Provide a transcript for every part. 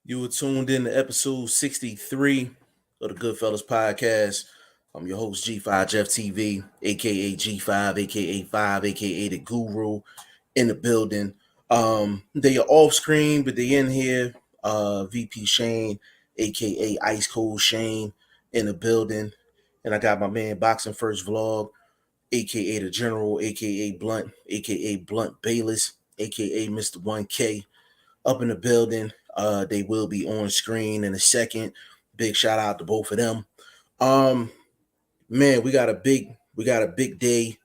You were tuned in to episode 63 of the Goodfellas podcast. I'm your host, G5 Jeff TV, aka G5, aka 5, aka the Guru in the building. They are off screen, but they in here. VP Shane, aka Ice Cold Shane, in the building. And I got my man BoxingFirstVlog, aka the General, aka Blunt, aka Blunt Bayless, aka Mr. 1K, up in the building. They will be on screen in a second. Big shout out to both of them. Man, we got a big day.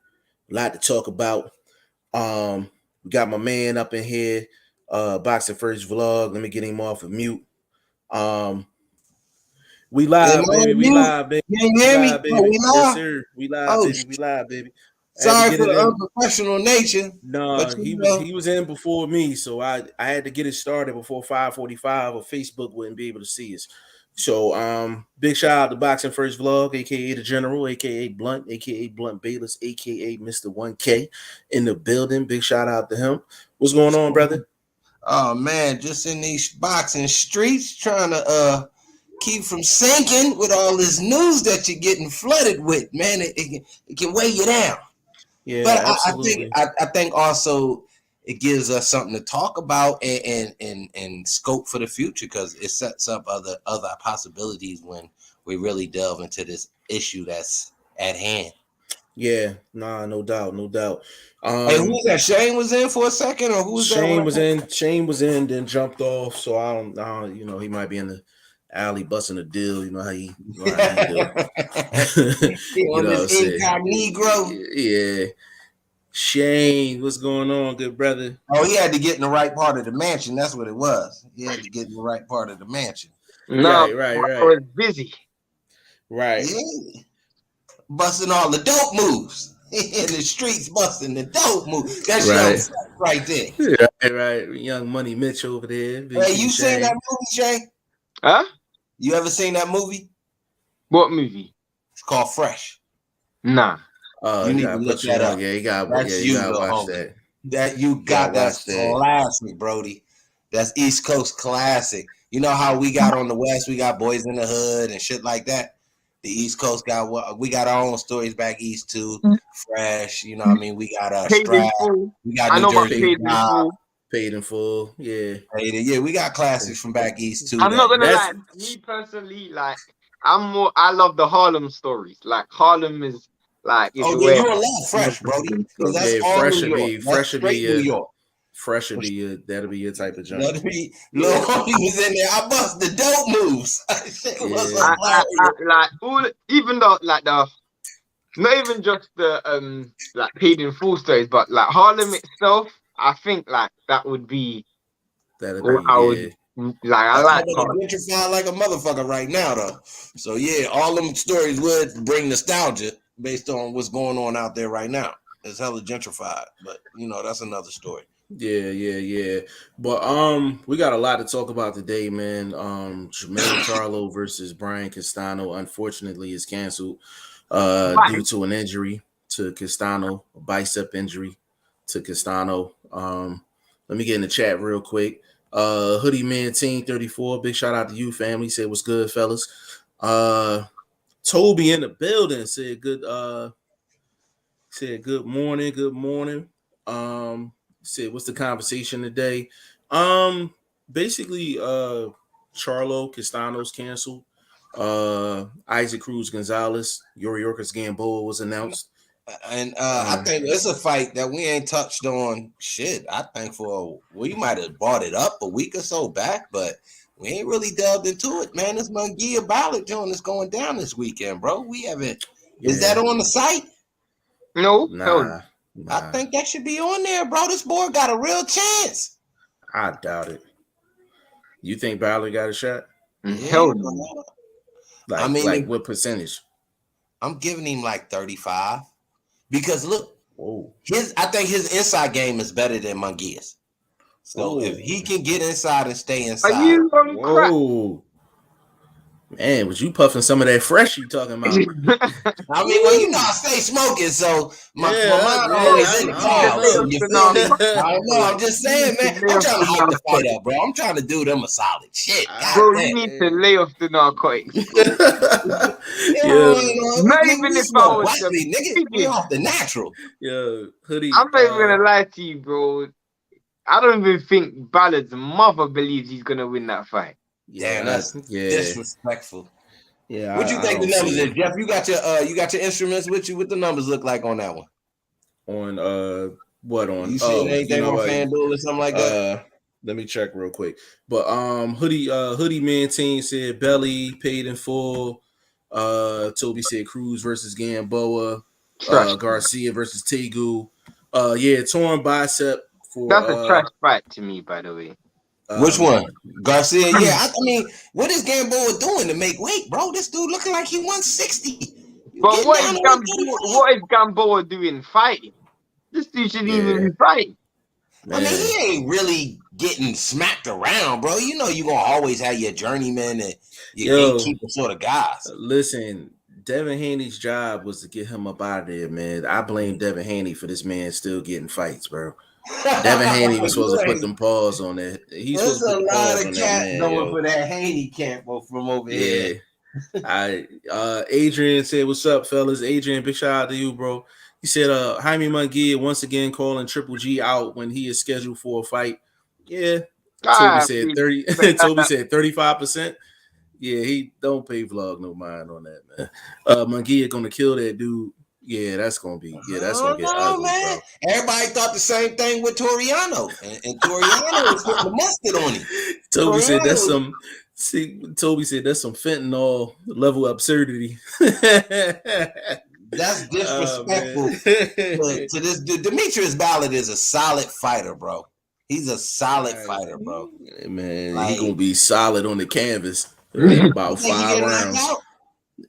A lot to talk about. We got my man up in here, Boxing First Vlog. Let me get him off of mute. We live, baby. We live, baby. You hear me? Baby. Yes, sir. We live, baby. We live, baby. Sorry for the unprofessional nature. No, he was in before me, so I had to get it started before 5:45, or Facebook wouldn't be able to see us. So big shout out to Boxing First Vlog, aka the General, aka Blunt, aka Blunt Bayless, aka Mr. 1K in the building. Big shout out to him. What's going on, brother? Oh man, just in these boxing streets trying to keep from sinking with all this news that you're getting flooded with, man. It can weigh you down. Yeah, but absolutely. I think also it gives us something to talk about and scope for the future, because it sets up other possibilities when we really delve into this issue that's at hand. Yeah, no doubt. Hey, who's that? Shane was in for a second, or who's Shane that? Shane was in, then jumped off. So I don't he might be in the alley busting a deal. You know how he do. On this incognito. Yeah. Shane, what's going on, good brother? Oh, he had to get in the right part of the mansion. That's what it was. He had to get in the right part of the mansion. No, right. I was busy. Right. Yeah. Busting all the dope moves. In the streets, busting the dope moves. That's right there. Right. Young Money Mitch over there. Hey, you seen that movie, Shane? Huh? You ever seen that movie? What movie? It's called Fresh. Nah. You need to look that up. Yeah, you gotta watch that. That's classic, Brody. That's East Coast classic. You know how we got on the West, we got Boys in the Hood and shit like that. The East Coast we got our own stories back east too. Fresh, you know what I mean? We got Strap. We got New Jersey Paid in Full. Yeah. We got classics from back east too. I'm not gonna lie, me personally, like I love the Harlem stories. Like Harlem is like you love Fresh, Brody. That's all New York. Fresh would be New York. Fresh would be that'll be your type of joint. Lil Homie was in there. I bust the dope moves. Even though like the not even just the like Paid in Full stories, but like Harlem itself, I think like that would be I like gentrified like a motherfucker right now though. So yeah, all them stories would bring nostalgia based on what's going on out there right now. It's hella gentrified, but that's another story. Yeah. But we got a lot to talk about today, man. Jermaine Charlo versus Brian Castano, unfortunately, is canceled due to an injury to Castano, a bicep injury to Castano. Let me get in the chat real quick. Hoodie Man Team 34, big shout out to you, family. Said what's good, fellas. Toby in the building said good morning. Said what's the conversation today? Basically, Charlo Castano's canceled. Isaac Cruz Gonzalez, Yuriorkis Gamboa was announced. And I think it's a fight that we ain't touched on shit. I think we might have brought it up a week or so back, but we ain't really delved into it, man. This Munguia ballot joint is going down this weekend, bro. We haven't. Yeah. Is that on the site? No. Nah. I think that should be on there, bro. This boy got a real chance. I doubt it. You think Ballard got a shot? Hell no. Like what percentage? I'm giving him like 35. Because look, I think his inside game is better than Munguia's. So if he can get inside and stay inside. Are you on crack? Man, was you puffing some of that fresh you talking about? I mean, well, you know, I stay smoking, so my mind always in the cloud. So you feel me? I don't know. I'm just saying, man. I'm trying to hype the fight up, bro. I'm trying to do them a solid shit. Bro, you need to lay off the narcotics. Not even if I was nigga, we off the natural. Yeah, Hoodie. I'm not even gonna lie to you, bro. I don't even think Ballard's mother believes he's gonna win that fight. Yeah, that's disrespectful. Yeah. What you think the numbers is, Jeff? You got your instruments with you. What the numbers look like on that one? On what on? You see anything on FanDuel or something like that? Let me check real quick. But Hoodie Man Team said Belly paid in full. Toby said Cruz versus Gamboa. Garcia versus Tegu. Torn bicep for. That's a trash fight to me, by the way. Which one? Garcia? Yeah, I mean, what is Gamboa doing to make weight, bro? This dude looking like he 160. But what is Gamboa doing fighting? This dude shouldn't even be fighting. I mean, he ain't really getting smacked around, bro. You know you're going to always have your journeyman and your gatekeeper sort of guys. Listen, Devin Haney's job was to get him up out of there, man. I blame Devin Haney for this man still getting fights, bro. Devin Haney was supposed to put them paws on that. He's There's supposed to put a lot of cats going for that Haney camp from over here. Adrian said, "What's up, fellas?" Adrian, big shout out to you, bro. He said, Jaime Munguia once again calling Triple G out when he is scheduled for a fight. Yeah. Toby said 30. Toby said 35%. Yeah, he don't pay vlog no mind on that, man. Munguia gonna kill that dude. Yeah, that's gonna be. Yeah, that's gonna get ugly, man. Bro. Everybody thought the same thing with Toriano, and Toriano was putting the mustard on him. Toby said that's some. See, Toby said that's some fentanyl level absurdity. That's disrespectful to this dude. Demetrius Ballard is a solid fighter, bro. He's a solid fighter, bro. Man, he gonna be solid on the canvas in about 5 rounds.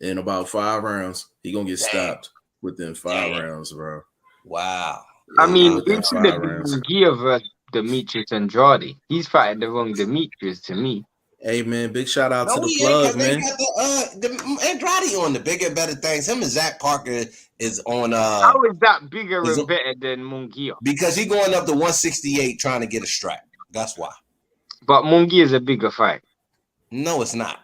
In about 5 rounds, he gonna get stopped within 5 rounds, bro. Wow. I mean, it's the Munguia versus Demetrius Andrade. He's fighting the wrong Demetrius to me. Hey man, big shout out to the plug, man. They got the Andrade on the bigger, better things. Him and Zach Parker is on. How is that bigger and better than Munguia? Because he going up to 168 trying to get a strap. That's why. But Munguia is a bigger fight. No, it's not.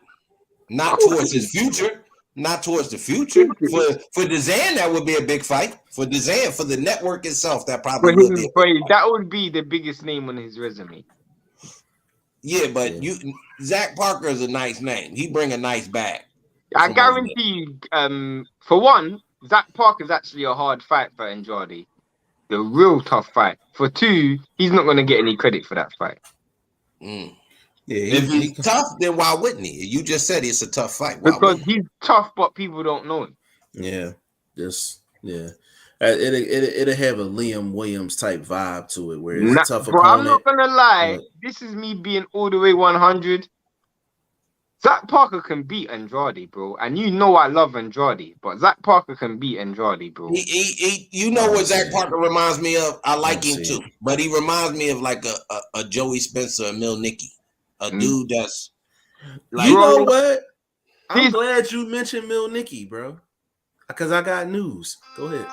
Not towards his future. Not towards the future. For Dezan, that would be a big fight. For Dezan, for the network itself, that probably would be. That would be the biggest name on his resume. Yeah, but Zach Parker is a nice name. He bring a nice bag. I guarantee you, for one, Zach Parker is actually a hard fight for Andrade. The real tough fight. For 2, he's not going to get any credit for that fight. Yeah, if he's tough, then why wouldn't he? You just said it's a tough fight. Because he's tough, but people don't know him. Yeah, It'll have a Liam Williams type vibe to it, where it's a tough opponent. I'm not gonna lie. This is me being all the way 100. Zach Parker can beat Andrade, bro, and you know I love Andrade, but Zach Parker can beat Andrade, bro. You know what Zach Parker reminds me of? I like him too, but he reminds me of like a Joey Spencer, a Mil Nicky, a dude that's like. You know what? I'm glad you mentioned Mil Nicky, bro, because I got news. Go ahead.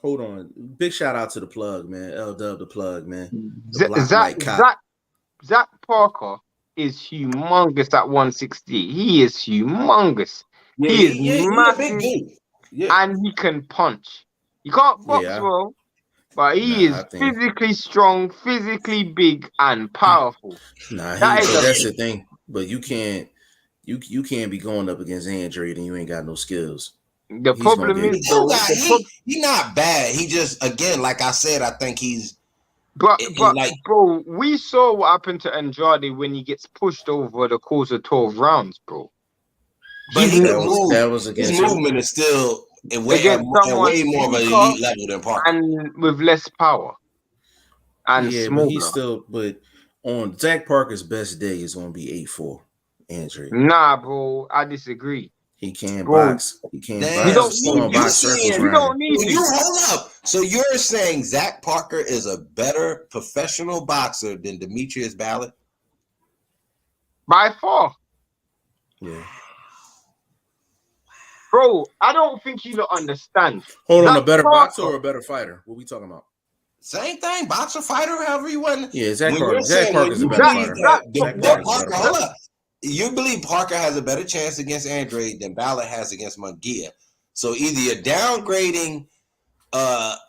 Hold on. Big shout out to the plug, man. L-Dub the plug, man. Zach Parker is humongous at 160. He is humongous. Yeah, he is massive, and he can punch. He can't box well, but he is physically strong, physically big, and powerful. That's the thing. But you can't be going up against Andrade and you ain't got no skills. The problem is he's not bad. He just, again, like I said, I think he's. But bro, we saw what happened to Andrade when he gets pushed over the course of 12 rounds, bro. But that was against his movement is still way more of an elite level than Parker, and with less power. And but he's still. But on Zach Parker's best day is going to be 8-4. Andrade. Nah, bro, I disagree. He can't box. He can't box. You don't need to. Hold up. So you're saying Zach Parker is a better professional boxer than Demetrius Ballard? By far. Yeah. Bro, I don't think you don't understand. Hold on, a better boxer or a better fighter? What we talking about? Same thing, boxer, fighter, however you want. Yeah, Zach Parker's a better fighter. Hold up. You believe Parker has a better chance against Andrade than Ballard has against Munguia. So either you're downgrading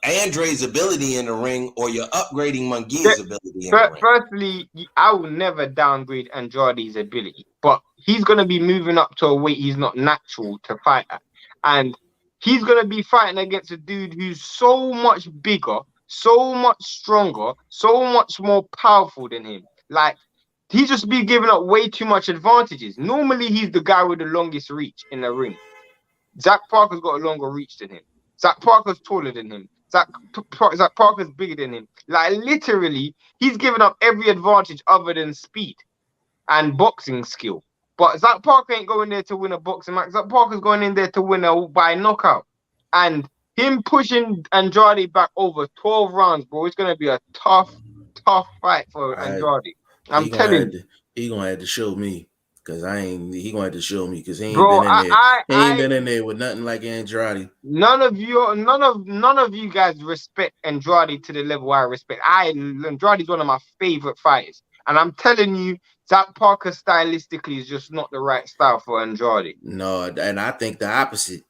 Andrade's ability in the ring or you're upgrading Munguia's ability in the ring. Firstly, I will never downgrade Andrade's ability, but he's going to be moving up to a weight he's not natural to fight at. And he's going to be fighting against a dude who's so much bigger, so much stronger, so much more powerful than him. Like, he just be giving up way too much advantages. Normally, he's the guy with the longest reach in the ring. Zach Parker's got a longer reach than him. Zach Parker's taller than him. Zach Parker's bigger than him. Like, literally, he's giving up every advantage other than speed and boxing skill. But Zach Parker ain't going there to win a boxing match. Zach Parker's going in there to win by knockout. And him pushing Andrade back over 12 rounds, bro, it's going to be a tough fight for Andrade. I'm telling you. He's going to have to show me. Because he going to have to show me because he ain't been in there. He ain't been in there with nothing like Andrade. None of you guys respect Andrade to the level I respect. Andrade's one of my favorite fighters. And I'm telling you, Zach Parker stylistically is just not the right style for Andrade. No, and I think the opposite.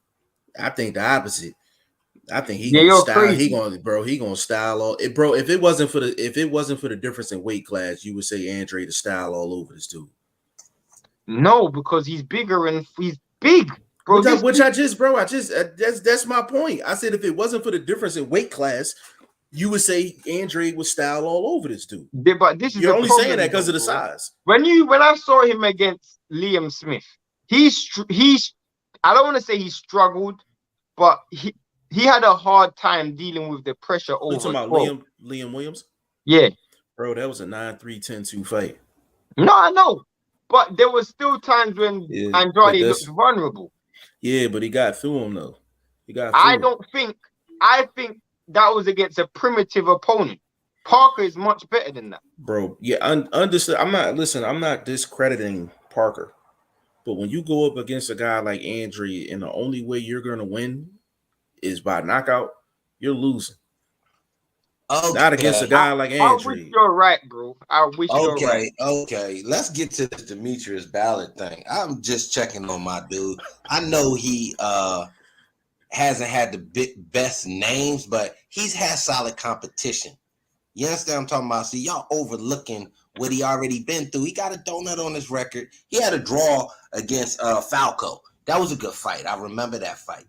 I think he gonna style. He gonna style all it, bro. If it wasn't for the difference in weight class, you would say Andrade to style all over this dude. No, because he's bigger and he's big, bro. That's my point. I said if it wasn't for the difference in weight class, you would say Andrade would style all over this dude. Yeah, but this is you're only saying that because of the size. When I saw him against Liam Smith, I don't want to say he struggled, but he had a hard time dealing with the pressure over. You talking about Liam Williams? Yeah, bro, that was a 9-3-10-2 fight. No, I know. But there was still times when Andrade looked vulnerable. Yeah, but he got through him though. I think that was against a primitive opponent. Parker is much better than that. Bro, yeah, understood. I'm not discrediting Parker. But when you go up against a guy like Andrade and the only way you're gonna win is by knockout, you're losing. Okay. Not against a guy like Andrade. I wish you're right, bro. I wish you're right. Okay. Let's get to this Demetrius Ballard thing. I'm just checking on my dude. I know he hasn't had the best names, but he's had solid competition. You understand what I'm talking about? See, y'all overlooking what he already been through. He got a donut on his record. He had a draw against Falco. That was a good fight. I remember that fight.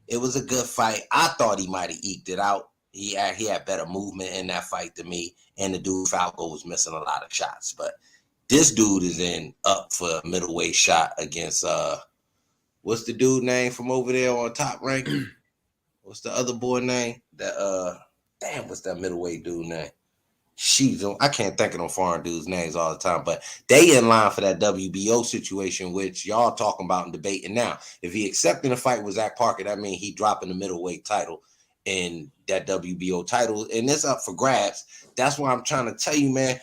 It was a good fight. I thought he might have eked it out. He had better movement in that fight than me, and the dude Falco was missing a lot of shots. But this dude is up for a middleweight shot against what's the dude name from over there on Top Rank? What's the other boy name? What's that middleweight dude name? I can't think of them foreign dudes' names all the time, but they in line for that WBO situation, which y'all talking about and debating now. If he accepting the fight with Zach Parker, that means he dropping the middleweight title in that WBO title, and it's up for grabs. That's why I'm trying to tell you, man,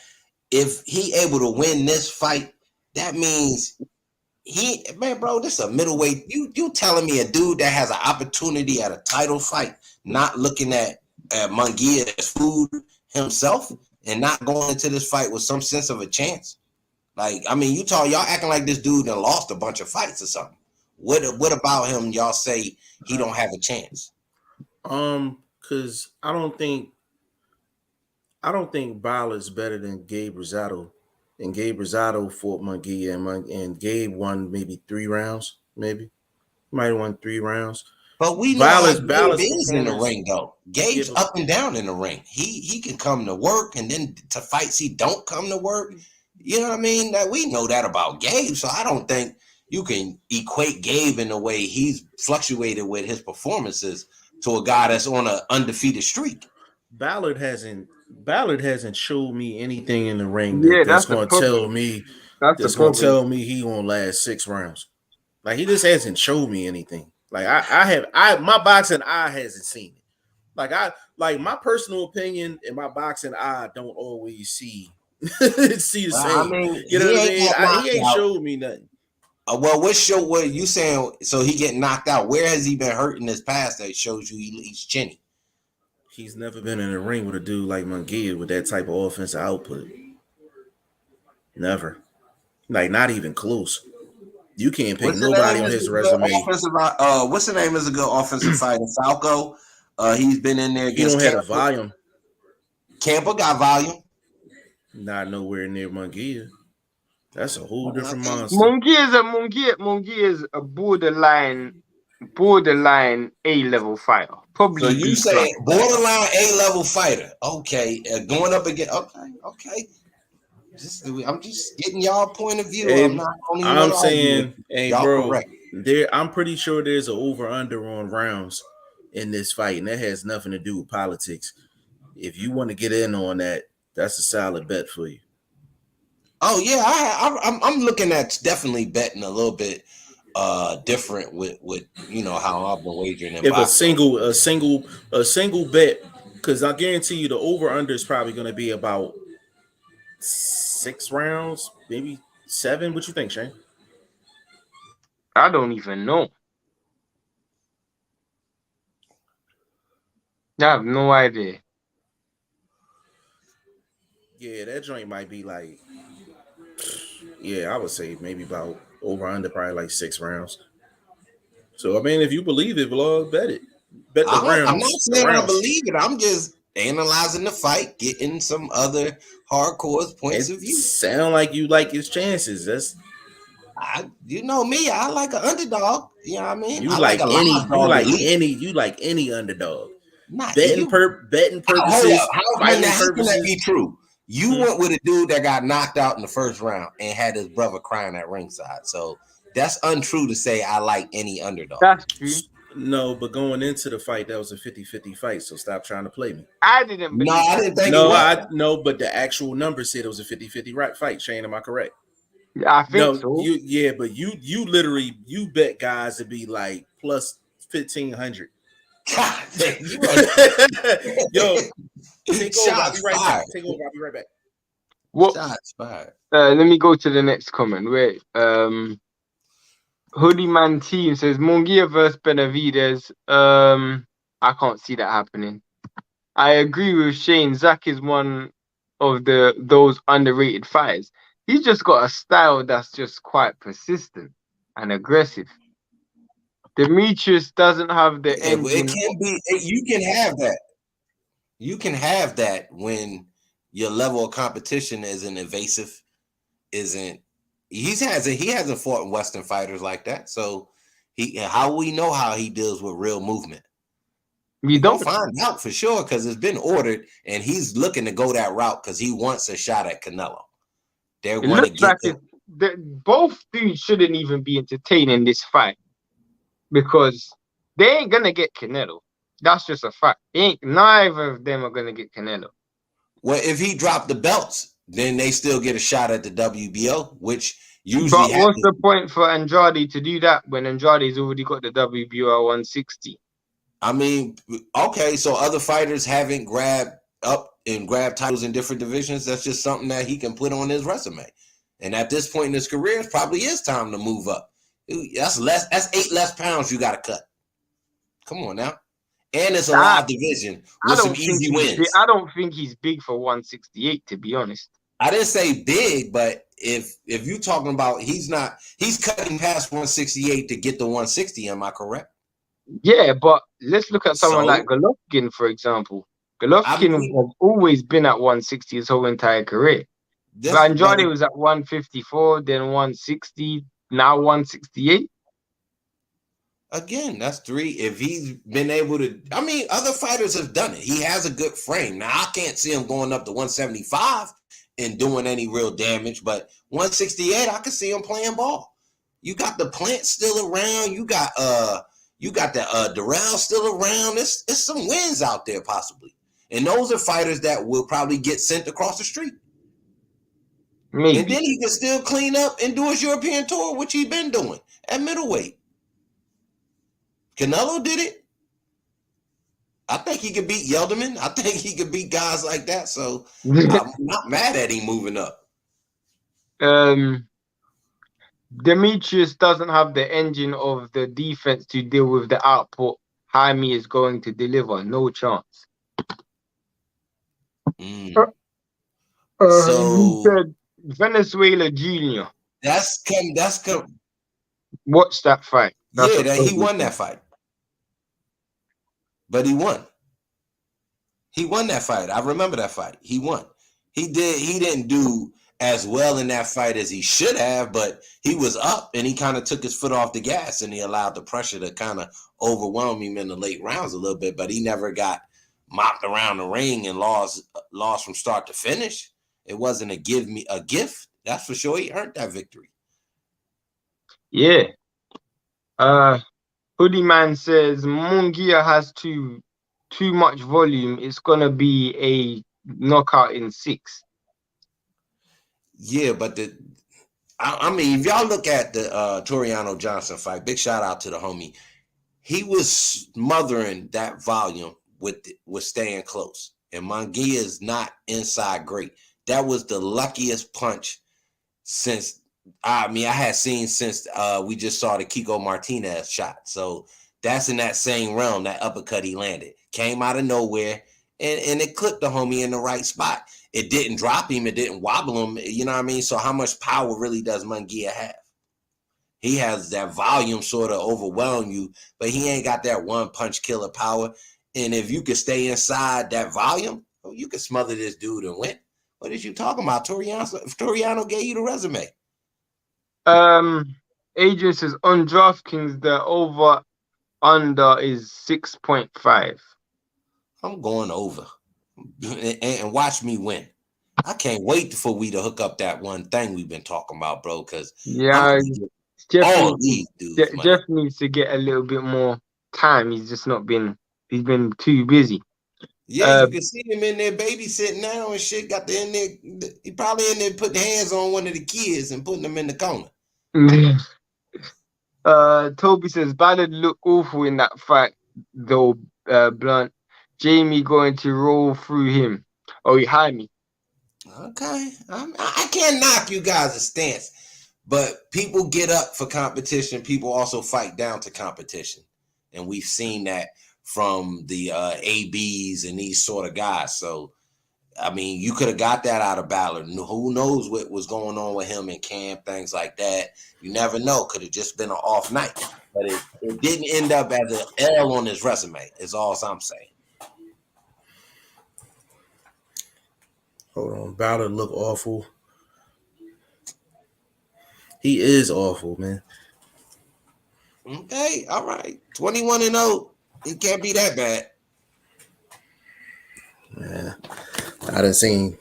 if he able to win this fight, that means bro, this is a middleweight. You telling me a dude that has an opportunity at a title fight, not looking at Munguia as food himself and not going into this fight with some sense of a chance? Like, I mean, y'all acting like this dude that lost a bunch of fights or something. What about him? Y'all say he don't have a chance? Because I don't think Ballard's better than Gabe Rosado. And Gabe Rosado fought Munguia, and Gabe won maybe 3 rounds. Maybe might have won 3 rounds. But we know Ballard's is in the ring though. Gabe's up and down in the ring. He can come to work, and then to fights he don't come to work. You know what I mean? That we know that about Gabe. So I don't think you can equate Gabe in the way he's fluctuated with his performances to a guy that's on an undefeated streak. Ballard hasn't showed me anything in the ring that's going to tell me he gonna last 6 rounds. Like, he just hasn't showed me anything. Like, my boxing eye hasn't seen it. Like my personal opinion and my boxing eye don't always see See the same. I mean, you know what I mean? He ain't showed me nothing. Well, what you saying? So he getting knocked out. Where has he been hurt in his past that shows you he's chinny? He's never been in a ring with a dude like Munguia with that type of offensive output. Never. Like, not even close. You can't pick nobody on his resume. What's the name is a good offensive fighter? Falco. He's been in there. He don't have a volume. Camper got volume. Not nowhere near Munguia. That's a whole different monster. Munguia is a borderline A-level fighter. Probably. So you say borderline A-level fighter? Okay, going up again. Okay. I'm just getting y'all point of view. Hey, I'm saying, hey, bro, I'm pretty sure there's an over/under on rounds in this fight, and that has nothing to do with politics. If you want to get in on that, that's a solid bet for you. Oh yeah, I'm looking at definitely betting a little bit different with how I've been wagering. If a single bet, because I guarantee you the over/under is probably going to be about 6 rounds, maybe 7. What you think, Shane? I don't even know. I have no idea. Yeah, that joint might be like, yeah, I would say maybe about over/under probably like 6 rounds. So I mean, if you believe it, vlog, bet it. Bet the rounds. I'm not saying I believe it. I'm just analyzing the fight, getting some other hardcore points of view. Sound like you like his chances. You know me, I like an underdog. You know what I mean? You like any underdog. Betting purposes. How can that be true? You went with a dude that got knocked out in the first round and had his brother crying at ringside. So that's untrue to say I like any underdog. That's true. No, but going into the fight, that was a 50-50 fight. So stop trying to play me. I didn't think No, but the actual number said it was a 50-50 fight. Shane, am I correct? I think so. But you literally bet guys to be like plus 1,500. Yo, take over. I'll be right back. I'll be right back. What? Shots fired. Let me go to the next comment. Wait. Hoodie Man Team says Munguia versus Benavidez. I can't see that happening. I agree with Shane. Zach is one of those underrated fighters. He's just got a style that's just quite persistent and aggressive. Demetrius doesn't have the engine. It can be. You can have that. You can have that when your level of competition isn't invasive. He hasn't fought in Western fighters like that. So how we know how he deals with real movement? We don't find out for sure because it's been ordered, and he's looking to go that route because he wants a shot at Canelo. They're going to get both dudes shouldn't even be entertaining this fight because they ain't gonna get Canelo. That's just a fact. Neither of them are gonna get Canelo. Well, if he dropped the belts, then they still get a shot at the WBO, which usually. But what's the point for Andrade to do that when Andrade's already got the WBO 160? I mean, okay, so other fighters haven't grabbed up and grabbed titles in different divisions. That's just something that he can put on his resume. And at this point in his career, it probably is time to move up. That's 8 less pounds you got to cut. Come on now. And it's a live division with some easy wins. I don't think he's big for 168, to be honest. I didn't say big, but if you're talking about he's cutting past 168 to get to 160, am I correct? Yeah, but let's look at someone like Golovkin, for example. Golovkin has always been at 160 his whole entire career. But Andrade was at 154, then 160, now 168. Again, that's 3. If he's been able to, I mean, other fighters have done it. He has a good frame. Now, I can't see him going up to 175 and doing any real damage, but 168, I can see him playing ball. You got the Plant still around. You got the Durrell still around. There's some wins out there possibly. And those are fighters that will probably get sent across the street. Maybe. And then he can still clean up and do his European tour, which he's been doing at middleweight. Canelo did it. I think he could beat Yelderman. I think he could beat guys like that. So I'm not mad at him moving up. Demetrius doesn't have the engine of the defense to deal with the output Jaime is going to deliver. No chance. So he said Venezuela Jr. That's come. Watch that fight. He won that fight. But he won. He won that fight. I remember that fight. He won. He didn't do as well in that fight as he should have, but he was up and he kind of took his foot off the gas and he allowed the pressure to kind of overwhelm him in the late rounds a little bit, but he never got mopped around the ring and lost from start to finish. It wasn't a gift. That's for sure. He earned that victory. Yeah. Hoodie Man says Munguia has too much volume. It's gonna be a knockout in 6. Yeah, but I mean, if y'all look at the Toriano Johnson fight, big shout out to the homie. He was smothering that volume with staying close. And Munguia is not inside great. That was the luckiest punch since I had seen since we just saw the Kiko Martinez shot. So that's in that same realm, that uppercut he landed. Came out of nowhere and it clipped the homie in the right spot. It didn't drop him. It didn't wobble him. You know what I mean? So how much power really does Munguia have? He has that volume sort of overwhelm you, but he ain't got that one punch killer power. And if you could stay inside that volume, you could smother this dude and win. What is you talking about? Toriano gave you the resume. Adrian says on DraftKings the over under is 6.5. I'm going over and watch me win. I can't wait for we to hook up that one thing we've been talking about, bro. Because Jeff needs to get a little bit more time. He's just not been. He's been too busy. Yeah, you can see him in there babysitting now and shit. Got in there. He probably in there putting hands on one of the kids and putting them in the corner. Toby says Ballard looked awful in that fight, though. Blunt, Jamie going to roll through him. Oh, he had me. Okay, I can't knock you guys' stance, but people get up for competition. People also fight down to competition, and we've seen that from the ABs and these sort of guys. So, I mean, you could have got that out of Ballard. Who knows what was going on with him in camp, things like that. You never know. Could have just been an off night. But it didn't end up as an L on his resume, is all I'm saying. Hold on. Ballard look awful. He is awful, man. Okay, all right. 21-0. It can't be that bad. Yeah. I done seen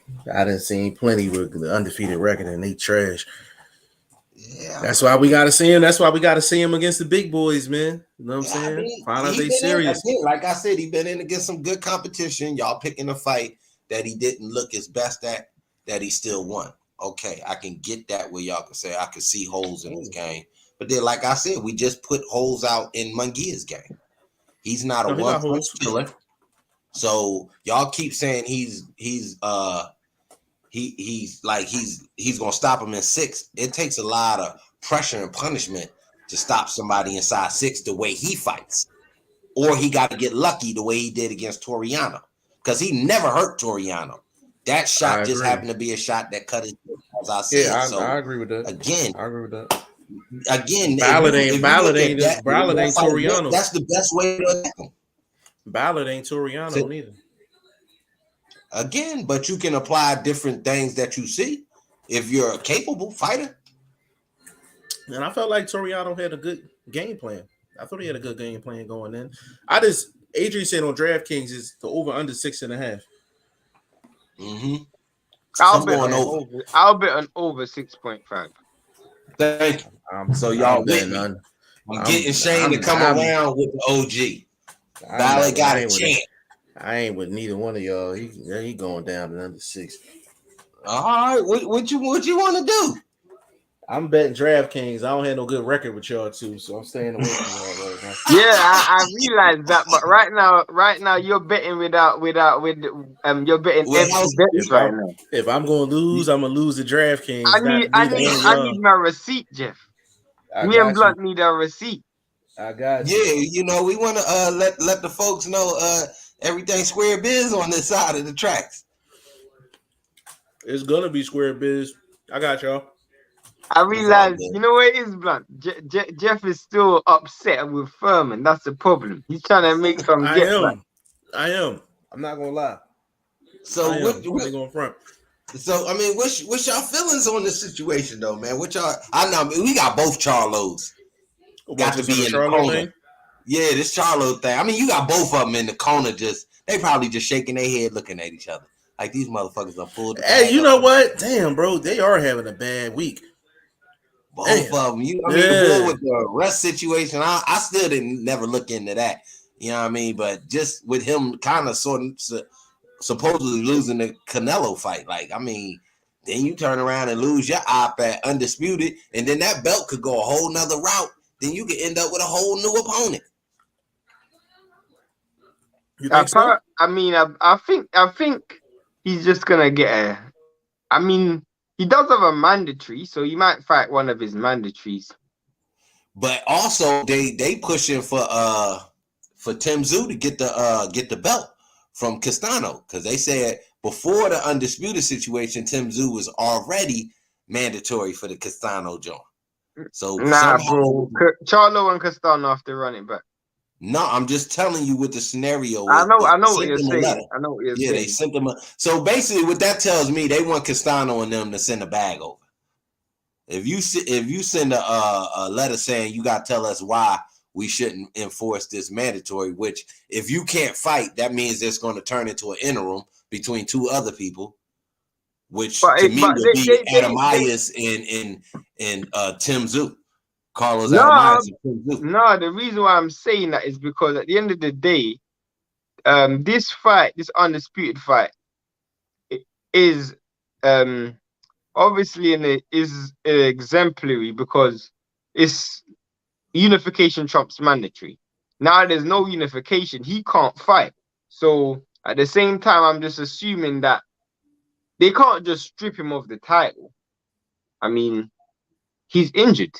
plenty with the undefeated record and they trash. Yeah. That's why we gotta see him. That's why we gotta see him against the big boys, man. You know what I'm saying? Find out they serious. Like I said, he been in against some good competition. Y'all picking a fight that he didn't look his best at, that he still won. Okay, I can get that where y'all can say I can see holes in his game. But then, like I said, we just put holes out in Munguia's game. He's not a one-punch killer. So y'all keep saying he's gonna stop him in 6. It takes a lot of pressure and punishment to stop somebody inside 6 the way he fights, or he got to get lucky the way he did against Toriano, because he never hurt Toriano. That shot just happened to be a shot that cut his, as I said. Yeah, I agree with that. I agree with that. Ballard ain't Toriano. That's the best way to attack him. Ballard ain't Toriano neither. Again, but you can apply different things that you see if you're a capable fighter. And I felt like Toriano had a good game plan. I thought he had a good game plan going in. Adrian said on DraftKings is the over under 6.5. Mm-hmm. I'll bet on over 6.5. Thank you. So y'all with me. I'm getting Shane to come around with the OG. Ballard got a chance. I ain't with neither one of y'all. He going down to under 6. All right, what you want to do? I'm betting DraftKings. I don't have no good record with y'all too, so I'm staying away from y'all right now. Yeah, I realize that, but right now you're betting with you're betting empty bets right now. If I'm gonna lose, I'm gonna lose the DraftKings. I need my receipt, Jeff. Me and Blunt need a receipt. I got you. Yeah, you know, we want to let the folks know everything square biz on this side of the tracks. It's gonna be square biz. I got y'all. I realize, you know what it is, Blunt? Jeff is still upset with Furman. That's the problem. He's trying to make some get back. I am. I'm not gonna lie. So what going front? So I mean, what's y'all feelings on this situation though, man? What y'all? I know we got both Charlos. Got to be in the corner. Thing? Yeah, this Charlo thing. I mean, you got both of them in the corner. They probably just shaking their head, looking at each other like these motherfuckers are pulled. Hey, you know what? Damn, bro, they are having a bad week. Both of them. The boy with the rest situation, I still never look into that. You know what I mean? But just with him kind of supposedly losing the Canelo fight, like, I mean, then you turn around and lose your op at Undisputed, and then that belt could go a whole nother route. Then you could end up with a whole new opponent. You think so? I mean, I think he's just gonna get I mean, he does have a mandatory, so he might fight one of his mandatories. But also, they pushing for Tim Tszyu to get the belt from Castano, because they said before the Undisputed situation, Tim Tszyu was already mandatory for the Castano joint. So bro, Charlo and Castano have to run it back. No, I'm just telling you what the scenario. I know what you're saying. I know what you're saying. They sent them. So basically, what that tells me, they want Castano and them to send a bag over. If you send a letter saying you got to tell us why we shouldn't enforce this mandatory, which if you can't fight, that means it's going to turn into an interim between two other people, which to me would be Adamias and Tim Tszyu. Carlos Adamias and Tim Tszyu. No, the reason why I'm saying that is because at the end of the day, this Undisputed fight, is obviously is exemplary because it's unification trumps mandatory. Now there's no unification, he can't fight. So at the same time, I'm just assuming that they can't just strip him of the title. I mean, he's injured.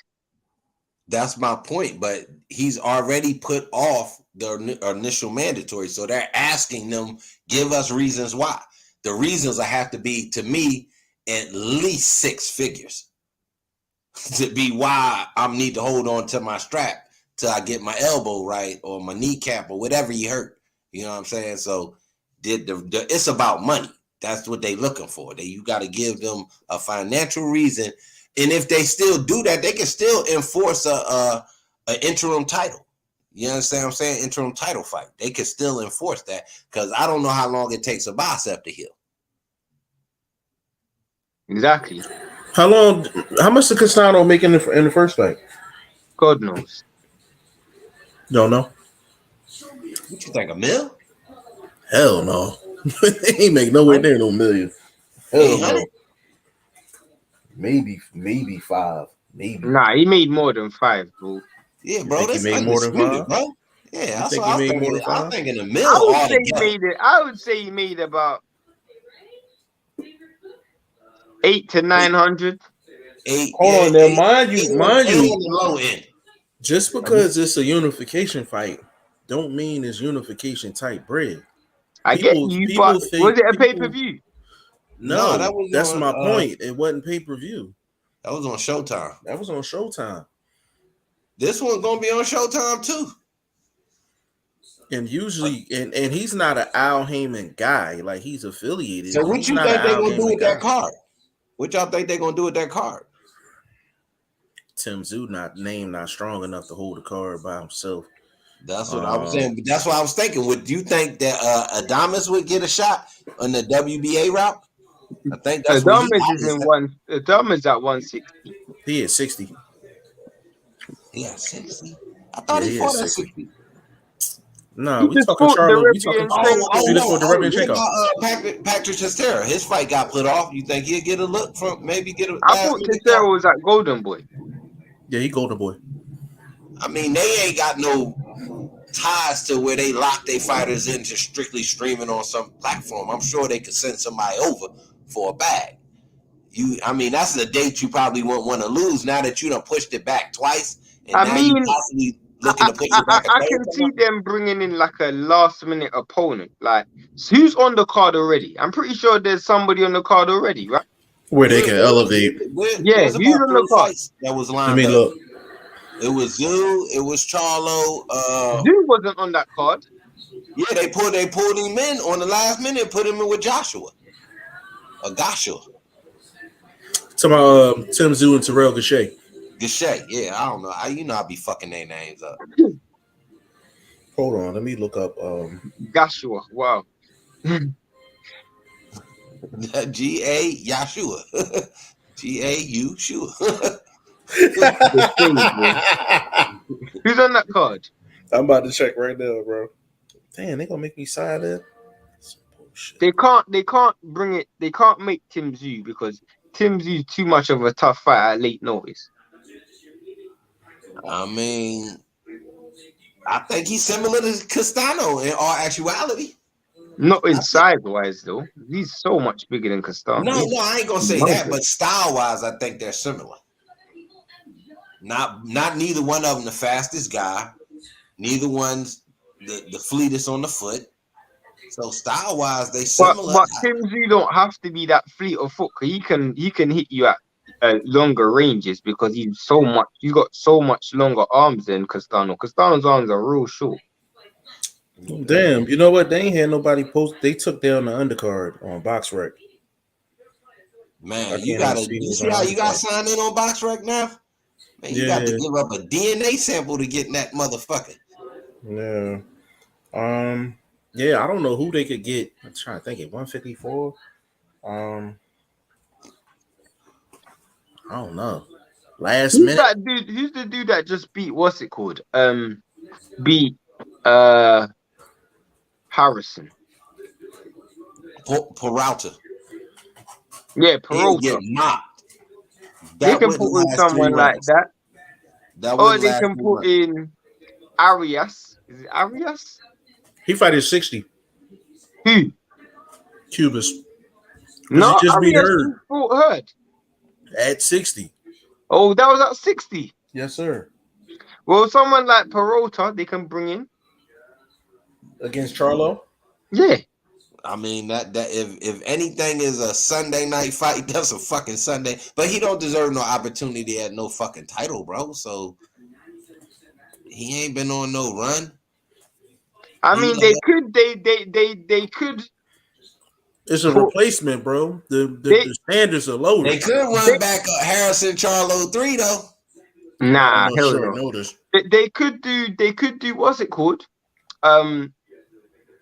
That's my point, but he's already put off the initial mandatory. So they're asking them, give us reasons why. The reasons have to be, to me, at least 6 figures to be why I need to hold on to my strap till I get my elbow right or my kneecap or whatever you hurt. You know what I'm saying? So it's about money. That's what they're looking for. You got to give them a financial reason. And if they still do that, they can still enforce an interim title. You understand what I'm saying? Interim title fight. They can still enforce that because I don't know how long it takes a bicep to heal. Exactly. How much did Castano make in the first fight? God knows. Don't know. What you think, $1 million? Hell no. He make nowhere near no $1 million. Hell no. Maybe 5. Maybe. Nah, he made more than 5, bro. Yeah, bro. He made more than 5, bro. Yeah, that's what I'm thinking. I'm thinking $1 million. I would say he made about 800 to 900. Hold on, there, mind you, low end. Just because it's a unification fight, don't mean it's unification type bread. I get you, but was it a pay-per-view? No, that's my point. It wasn't pay-per-view. That was on Showtime. This one's gonna be on Showtime too. And usually, and he's not an Al Heyman guy. Like, he's affiliated. So what you think they're gonna do with that card? What y'all think they're gonna do with that card? Tim Tszyu not strong enough to hold the card by himself. That's what I was saying. That's what I was thinking. Would you think that Adamas would get a shot on the WBA route? I think that's Adamas is Adamas at 160. He is 60. He at 60. I thought he fought at 60. No, we talking Charlo. We talking Patrick Teixeira. His fight got put off. You think he'll get a look from maybe get a? I thought Teixeira was at Golden Boy. Yeah, he Golden Boy. I mean, they ain't got no ties to where they lock their fighters into strictly streaming on some platform. I'm sure they could send somebody over for a bag. I mean, that's the date you probably won't want to lose now that you done pushed it back twice, and now you possibly looking to push it back. I can see them bringing in like a last minute opponent. Like, so who's on the card already? I'm pretty sure there's somebody on the card already, right? Where they can elevate. Yeah, who's on the card? That was lined Let me up. look. It was Zoo. It was Charlo. Zoo wasn't on that card. Yeah, they pulled him in on the last minute. Put him in with Joshua. Joshua. Talking Tim Zoo and Terrell Gachet. Yeah, I don't know. I be fucking their names up. Hold on, let me look up. Joshua. Wow. G-A Yashua. G-A-U Shua. Who's on that card? I'm about to check right now, bro. Damn, they gonna make me sign in. They can't bring it. They can't make Tim Zoo because Tim Zoo's too much of a tough fight at late notice. I mean, I think he's similar to Castano in all actuality. Not in size wise though. He's so much bigger than Castano. No, I ain't gonna say that, but style wise, I think they're similar. Not neither one of them the fastest guy. Neither one's the fleetest on the foot. So style wise, they similar. But Tim Zoo don't have to be that fleet of foot. He can hit you at longer ranges because he's got so much longer arms than Castano. Castano's arms are real short. Damn, you know what? They ain't had nobody post. They took down the undercard on BoxRec. Man, you see how you got signed in on BoxRec now? Man, you got to give up a DNA sample to get in that motherfucker. Yeah. Yeah, I don't know who they could get. I'm trying to think at 154. I don't know. Last minute. That dude, who's the dude that just beat what's it called? Beat Harrison. Peralta. Yeah, Peralta. Get mopped. They can put in someone like that. Or they can put in Arias. Is it Arias? He fighting 60. Who? Cubas. No, he just beat Hurd. At 60. Oh, that was at 60. Yes, sir. Well, someone like Peralta, they can bring in against Charlo. Yeah. I mean that if anything is a Sunday night fight, that's a fucking Sunday. But he don't deserve no opportunity at no fucking title, bro. So he ain't been on no run. I mean, they could. It's a replacement, bro. The standards are low. They could run back Harrison Charlo 3 though. Nah, hell no. They could do what's it called?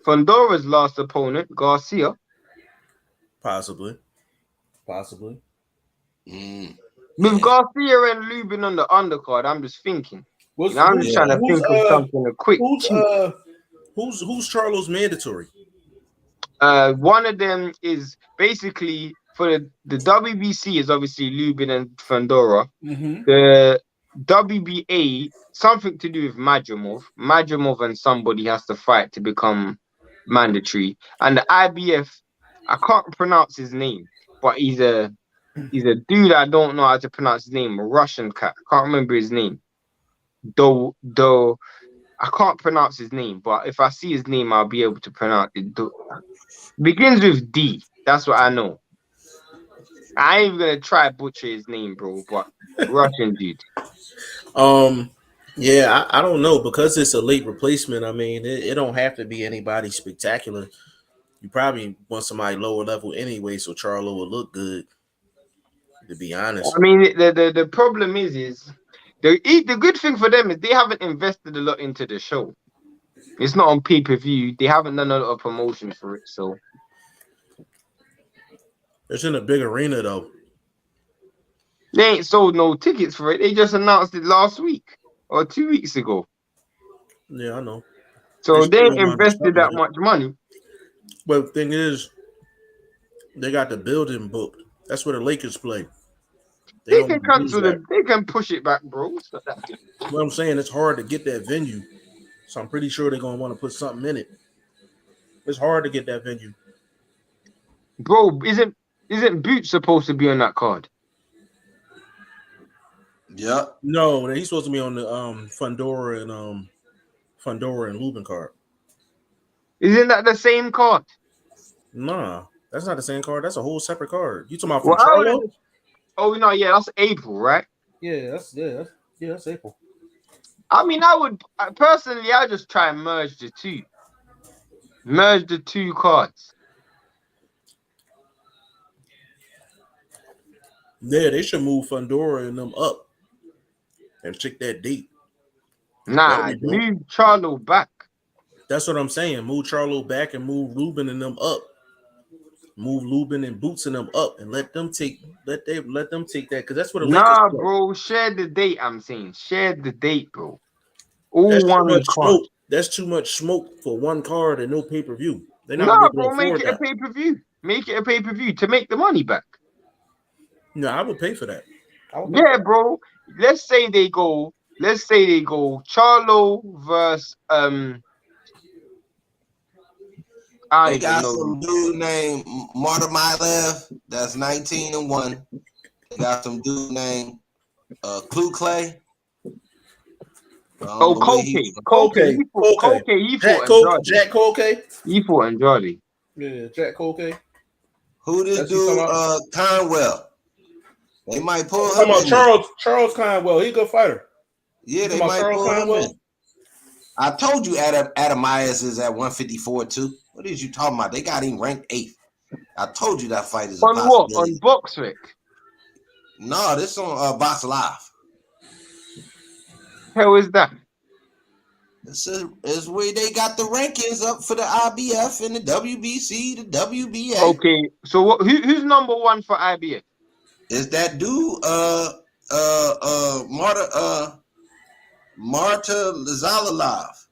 Fondora's last opponent, Garcia. Possibly. With Garcia and Lubin on the undercard, I'm just thinking. I'm just trying to think of something quick. Who's Charlo's mandatory? One of them is basically for the WBC is obviously Lubin and Fondora. Mm-hmm. The WBA, something to do with Madrimov. Madrimov and somebody has to fight to become mandatory. And the IBF, I can't pronounce his name, but he's a dude I don't know how to pronounce his name, a Russian cat. I can't remember his name. Though I can't pronounce his name, but if I see his name, I'll be able to pronounce it. Begins with D. That's what I know. I ain't even gonna try to butcher his name, bro, but Russian dude. Yeah, I don't know because it's a late replacement. I mean, it don't have to be anybody spectacular. You probably want somebody lower level anyway, so Charlo will look good. To be honest, I mean, the problem is the good thing for them is they haven't invested a lot into the show. It's not on pay-per-view. They haven't done a lot of promotion for it, so it's in a big arena though. They ain't sold no tickets for it. They just announced it last week or 2 weeks ago. Yeah, I know. So they ain't invested that much money. But the thing is, they got the building booked. That's where the Lakers play. They can cancel they can push it back, bro. It's not that deep. What I'm saying, it's hard to get that venue. So I'm pretty sure they're gonna want to put something in it. It's hard to get that venue. Bro, isn't Boot supposed to be on that card? Yeah. No, he's supposed to be on the Fundora and Lubin card. Isn't that the same card? Nah, that's not the same card. That's a whole separate card. You talking about from Charlo? Oh no, yeah, that's April, right? Yeah, that's April. I mean, I would personally, I just try and merge the two cards. Yeah, they should move Fundora and them up and check that date. Nah, move Charlo back. That's what I'm saying. Move Charlo back and move Lubin and them up. Move Lubin and Boots and them up and let them take that because that's what. Nah, bro, share the date. I'm saying share the date, bro. That's one card. That's too much smoke for one card and no pay-per-view. Nah, bro, make it a pay-per-view. Make it a pay-per-view to make the money back. No, I would pay for that. Yeah, bro. Let's say they go Charlo versus they got some dude named Marta Milev that's 19-1. They got some dude named Clue Clay. Koke. Jack Koke. He fought Andrade. Yeah, Jack Koke. Who this dude? Conwell. They might pull him. Come on, Charles Conwell. He's a good fighter. Yeah, they might pull him in. I told you Adam Myers is at 154 too. What is you talking about? They got him ranked 8th. I told you that fight is on what? On BoxRec? No, this on Box Live. Hell is that? This is where they got the rankings up for the IBF and the WBC, the WBA. Okay, so who's number 1 for IBF? Is that dude Marta Zalalov?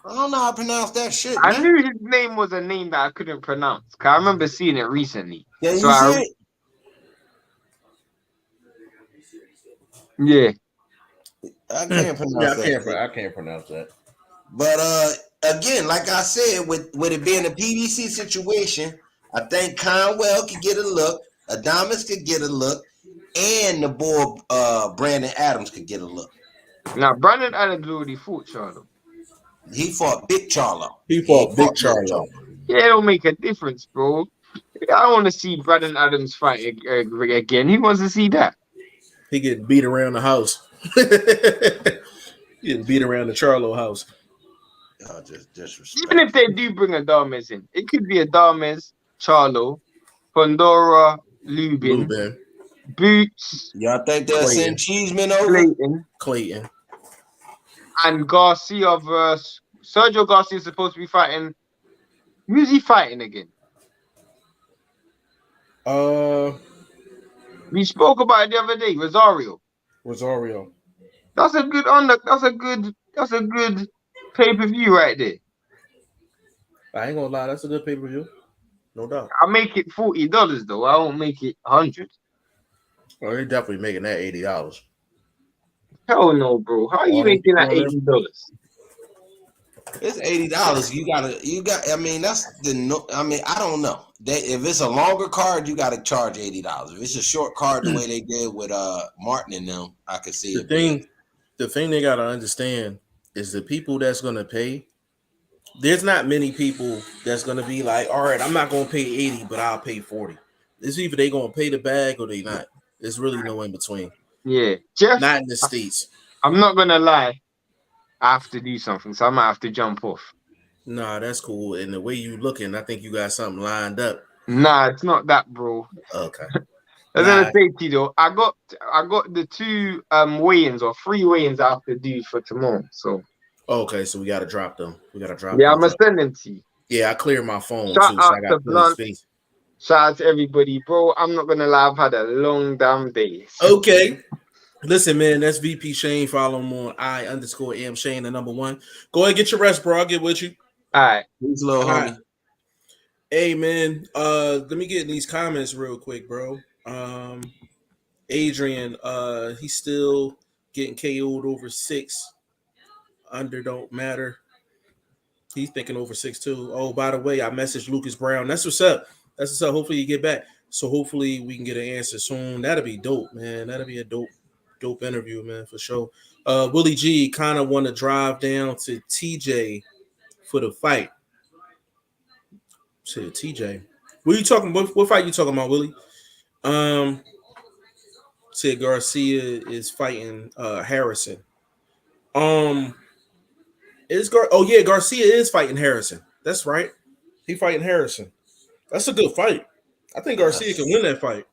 I don't know how to pronounce that shit. I knew his name was a name that I couldn't pronounce. Cause I remember seeing it recently. Yeah, so yeah. I can't pronounce that. I can't pronounce that. But again, like I said, with it being a PBC situation, I think Conwell could get a look, Adamas could get a look, and the boy Brandon Adams could get a look. Now Brandon Adams already fought Charlo. He fought Big Charlo. He fought Big Charlo. Yeah, it don't make a difference, bro. I don't want to see Brandon Adams fight again. He wants to see that. He getting beat around the house. Getting beat around the Charlo house. Just disrespect. Even if they do bring Adames in, it could be Adames, Charlo, Pandora, Lubin, Boots. Y'all think they'll send Cheeseman over? Clayton. And Garcia versus Sergio Garcia is supposed to be fighting. Who's he fighting again? We spoke about it the other day. Rosario. That's a good pay-per-view right there. I ain't gonna lie, that's a good pay-per-view. No doubt. I make it $40 though. I won't make it $100. Well, they're definitely making that $80. Hell no, bro. How are you making that $80? It's $80. You got. I mean, that's the. I mean, I don't know. If it's a longer card, you got to charge $80. If it's a short card, the way they did with Martin and them, I could see the thing. The thing they gotta understand is the people that's gonna pay. There's not many people that's gonna be like, all right, I'm not gonna pay 80, but I'll pay 40. It's either they gonna pay the bag or they not. There's really no in between. Yeah, Jeff. Not in the States. I'm not gonna lie. I have to do something, so I might have to jump off. Nah, that's cool. And the way you looking, I think you got something lined up. Nah, it's not that, bro. Okay. I was gonna say to you though, I got the 2 weigh-ins or 3 weigh-ins I have to do for tomorrow. So okay, so we gotta drop them. Yeah, I'm gonna send them to you. Yeah, I cleared my phone Shout too, so I got to space. Shout out to everybody, bro. I'm not gonna lie, I've had a long damn day. Okay. Listen, man, that's VP Shane. Follow him on I_am Shane, the #1. Go ahead and get your rest, bro. I'll get with you. All right. Peace, little homie. Hey, man. Let me get in these comments real quick, bro. Adrian, he's still getting KO'd over 6. Under don't matter. He's thinking over 6 too. Oh, by the way, I messaged Lucas Brown. That's what's up. That's what's up. Hopefully you get back. So hopefully we can get an answer soon. That'll be dope, man. That'll be a dope interview, man, for sure. Willie G kind of want to drive down to TJ for the fight. Say TJ. What are you talking about? What fight you talking about, Willie? Said Garcia is fighting Harrison. Garcia is fighting Harrison. That's right. He fighting Harrison. That's a good fight. I think Garcia can win that fight.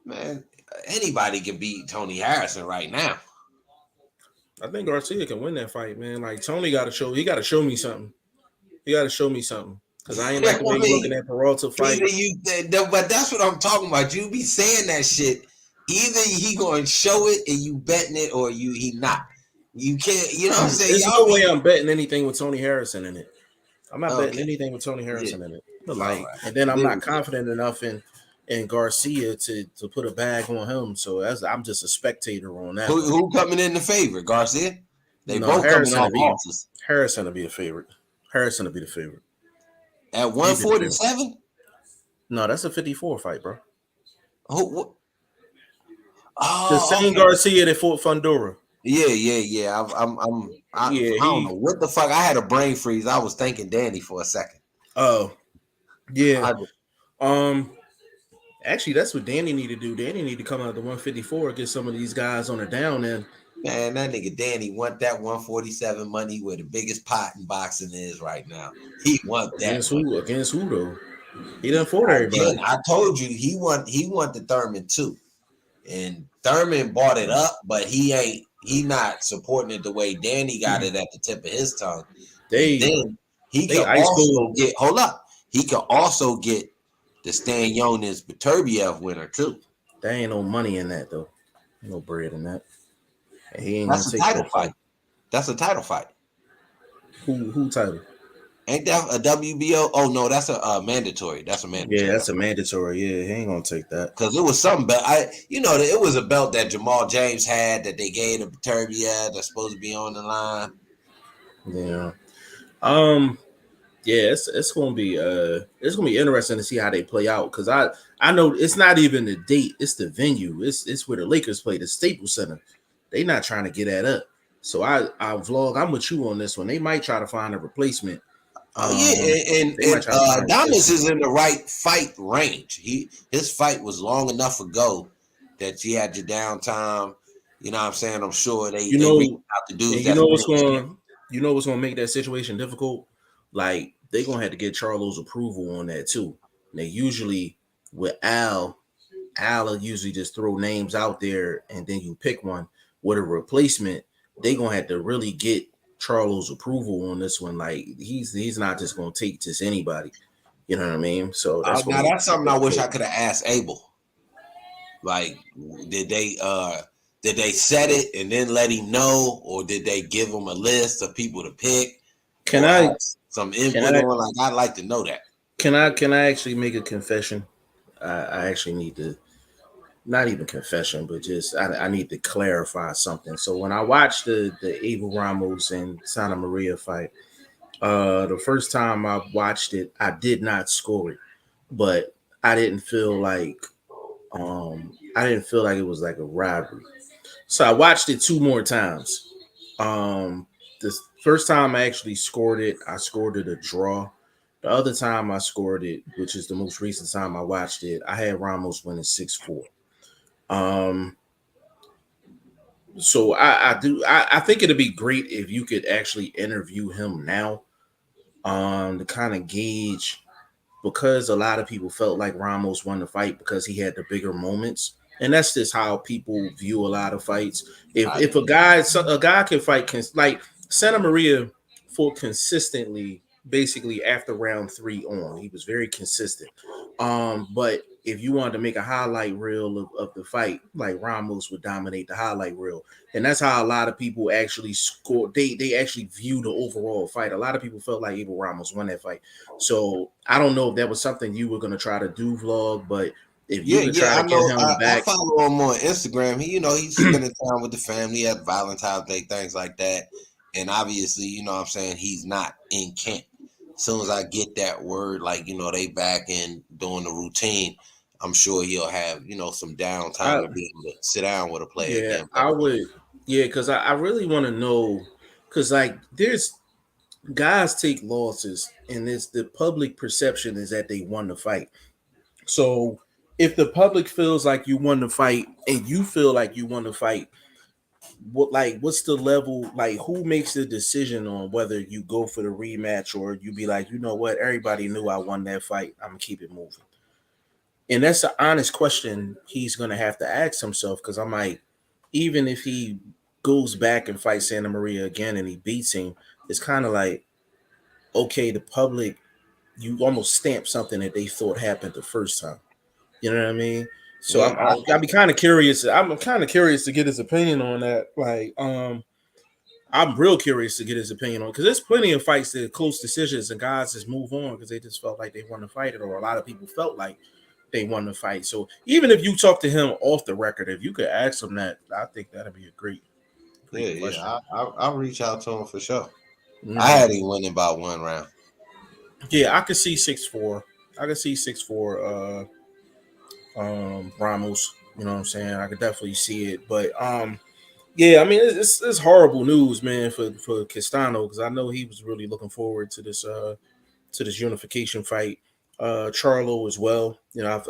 Man, anybody can beat Tony Harrison right now. I think Garcia can win that fight, man. Like Tony got to show. He got to show me something. He got to show me something. Because I ain't like the way you looking at Peralta fight. But that's what I'm talking about. You be saying that shit. Either he going to show it and you betting it, or he not. You can't. You know what I'm saying? There's no way I'm betting anything with Tony Harrison in it. I'm not betting anything with Tony Harrison in it. Like, and then I'm not confident enough in Garcia to put a bag on him. So I'm just a spectator on that. Who coming in the favor? Garcia? They both Harrison coming off losses. Harrison will be a favorite. Harrison will be the favorite. At 147? No, that's a 54 fight, bro. What? The same Garcia that fought Fundora. Yeah. I don't know what the fuck. I had a brain freeze. I was thinking Danny for a second. Oh, yeah. Actually, that's what Danny need to do. Danny need to come out of the 154 and get some of these guys on the down end. Man, that nigga Danny want that 147 money where the biggest pot in boxing is right now. He want that. Against who though? He done fought everybody. Again, I told you he want the Thurman too. And Thurman bought it up, but he not supporting it the way Danny got it at the tip of his tongue. He can also get the Stan Jonas Beterbiev winner too. There ain't no money in that though. No bread in that. He ain't That's a title fight. That's a title fight. Who title? Ain't that a WBO? Oh no, that's a mandatory. That's a mandatory. Yeah, that's a mandatory. Yeah, he ain't gonna take that. Because it was something, but it was a belt that Jamal James had that they gave to Beterbiev that's supposed to be on the line. Yeah. Yeah, it's gonna be interesting to see how they play out, because I know it's not even the date, it's the venue. It's where the Lakers play, the Staples Center. They not trying to get that up. So I vlog, I'm with you on this one. They might try to find a replacement. And Adonis is in the right fight range. His fight was long enough ago that you had your downtime. You know what I'm saying? I'm sure they reach out to dudes. You know what's gonna make that situation difficult? Like, they're gonna have to get Charlo's approval on that too. And they usually with Al will usually just throw names out there and then you pick one. With a replacement, they're gonna have to really get Charlo's approval on this one. Like, he's not just gonna take just anybody. You know what I mean? So that's something I wish I could have asked Abel. Like, did they set it and then let him know, or did they give him a list of people to pick? Can I some input on? Like, I'd like to know that. Can I actually make a confession? I actually need to. Not even confession, but just I need to clarify something. So when I watched the Abel Ramos and Santa Maria fight, the first time I watched it, I did not score it, but I didn't feel like it was like a rivalry. So I watched it 2 more times. The first time I actually scored it, I scored it a draw. The other time I scored it, which is the most recent time I watched it, I had Ramos winning 6-4. So I think it'd be great if you could actually interview him now, to kind of gauge, because a lot of people felt like Ramos won the fight because he had the bigger moments, and that's just how people view a lot of fights. If a guy can fight, like Santa Maria fought consistently, basically after round 3 on, he was very consistent. But if you wanted to make a highlight reel of the fight, like, Ramos would dominate the highlight reel. And that's how a lot of people actually score. They actually view the overall fight. A lot of people felt like Abel Ramos won that fight. So I don't know if that was something you were going to try to do, vlog, but If you could try to get him back, I follow him on Instagram. He's spending time with the family at Valentine's Day, things like that. And obviously, he's not in camp. As soon as I get that word, like, they back in doing the routine, I'm sure he'll have, some downtime to be able to sit down with a player again. I would, because I really want to know, because like there's guys take losses, and it's the public perception is that they won the fight. So if the public feels like you won the fight and you feel like you won the fight, what's the level? Like, who makes the decision on whether you go for the rematch or you be like, you know what, everybody knew I won that fight, I'm gonna keep it moving? And that's an honest question he's gonna have to ask himself, because I'm like, even if he goes back and fights Santa Maria again and he beats him, it's kind of like, okay, the public, you almost stamp something that they thought happened the first time. You know what I mean? So I'd be kind of curious. I'm kind of curious to get his opinion on that. Like, I'm real curious to get his opinion on, because there's plenty of fights that are close decisions and guys just move on because they just felt like they won the fight, or a lot of people felt like they won the fight. So even if you talk to him off the record, if you could ask him that, I think that'd be a great question. I'll reach out to him for sure. Mm-hmm. I had him winning by 1 round. Yeah, I could see 6'4". I could see 6'4". Ramos, you know what I'm saying? I could definitely see it, but yeah, I mean, it's horrible news, man, for Castano, because I know he was really looking forward to this unification fight. Charlo as well.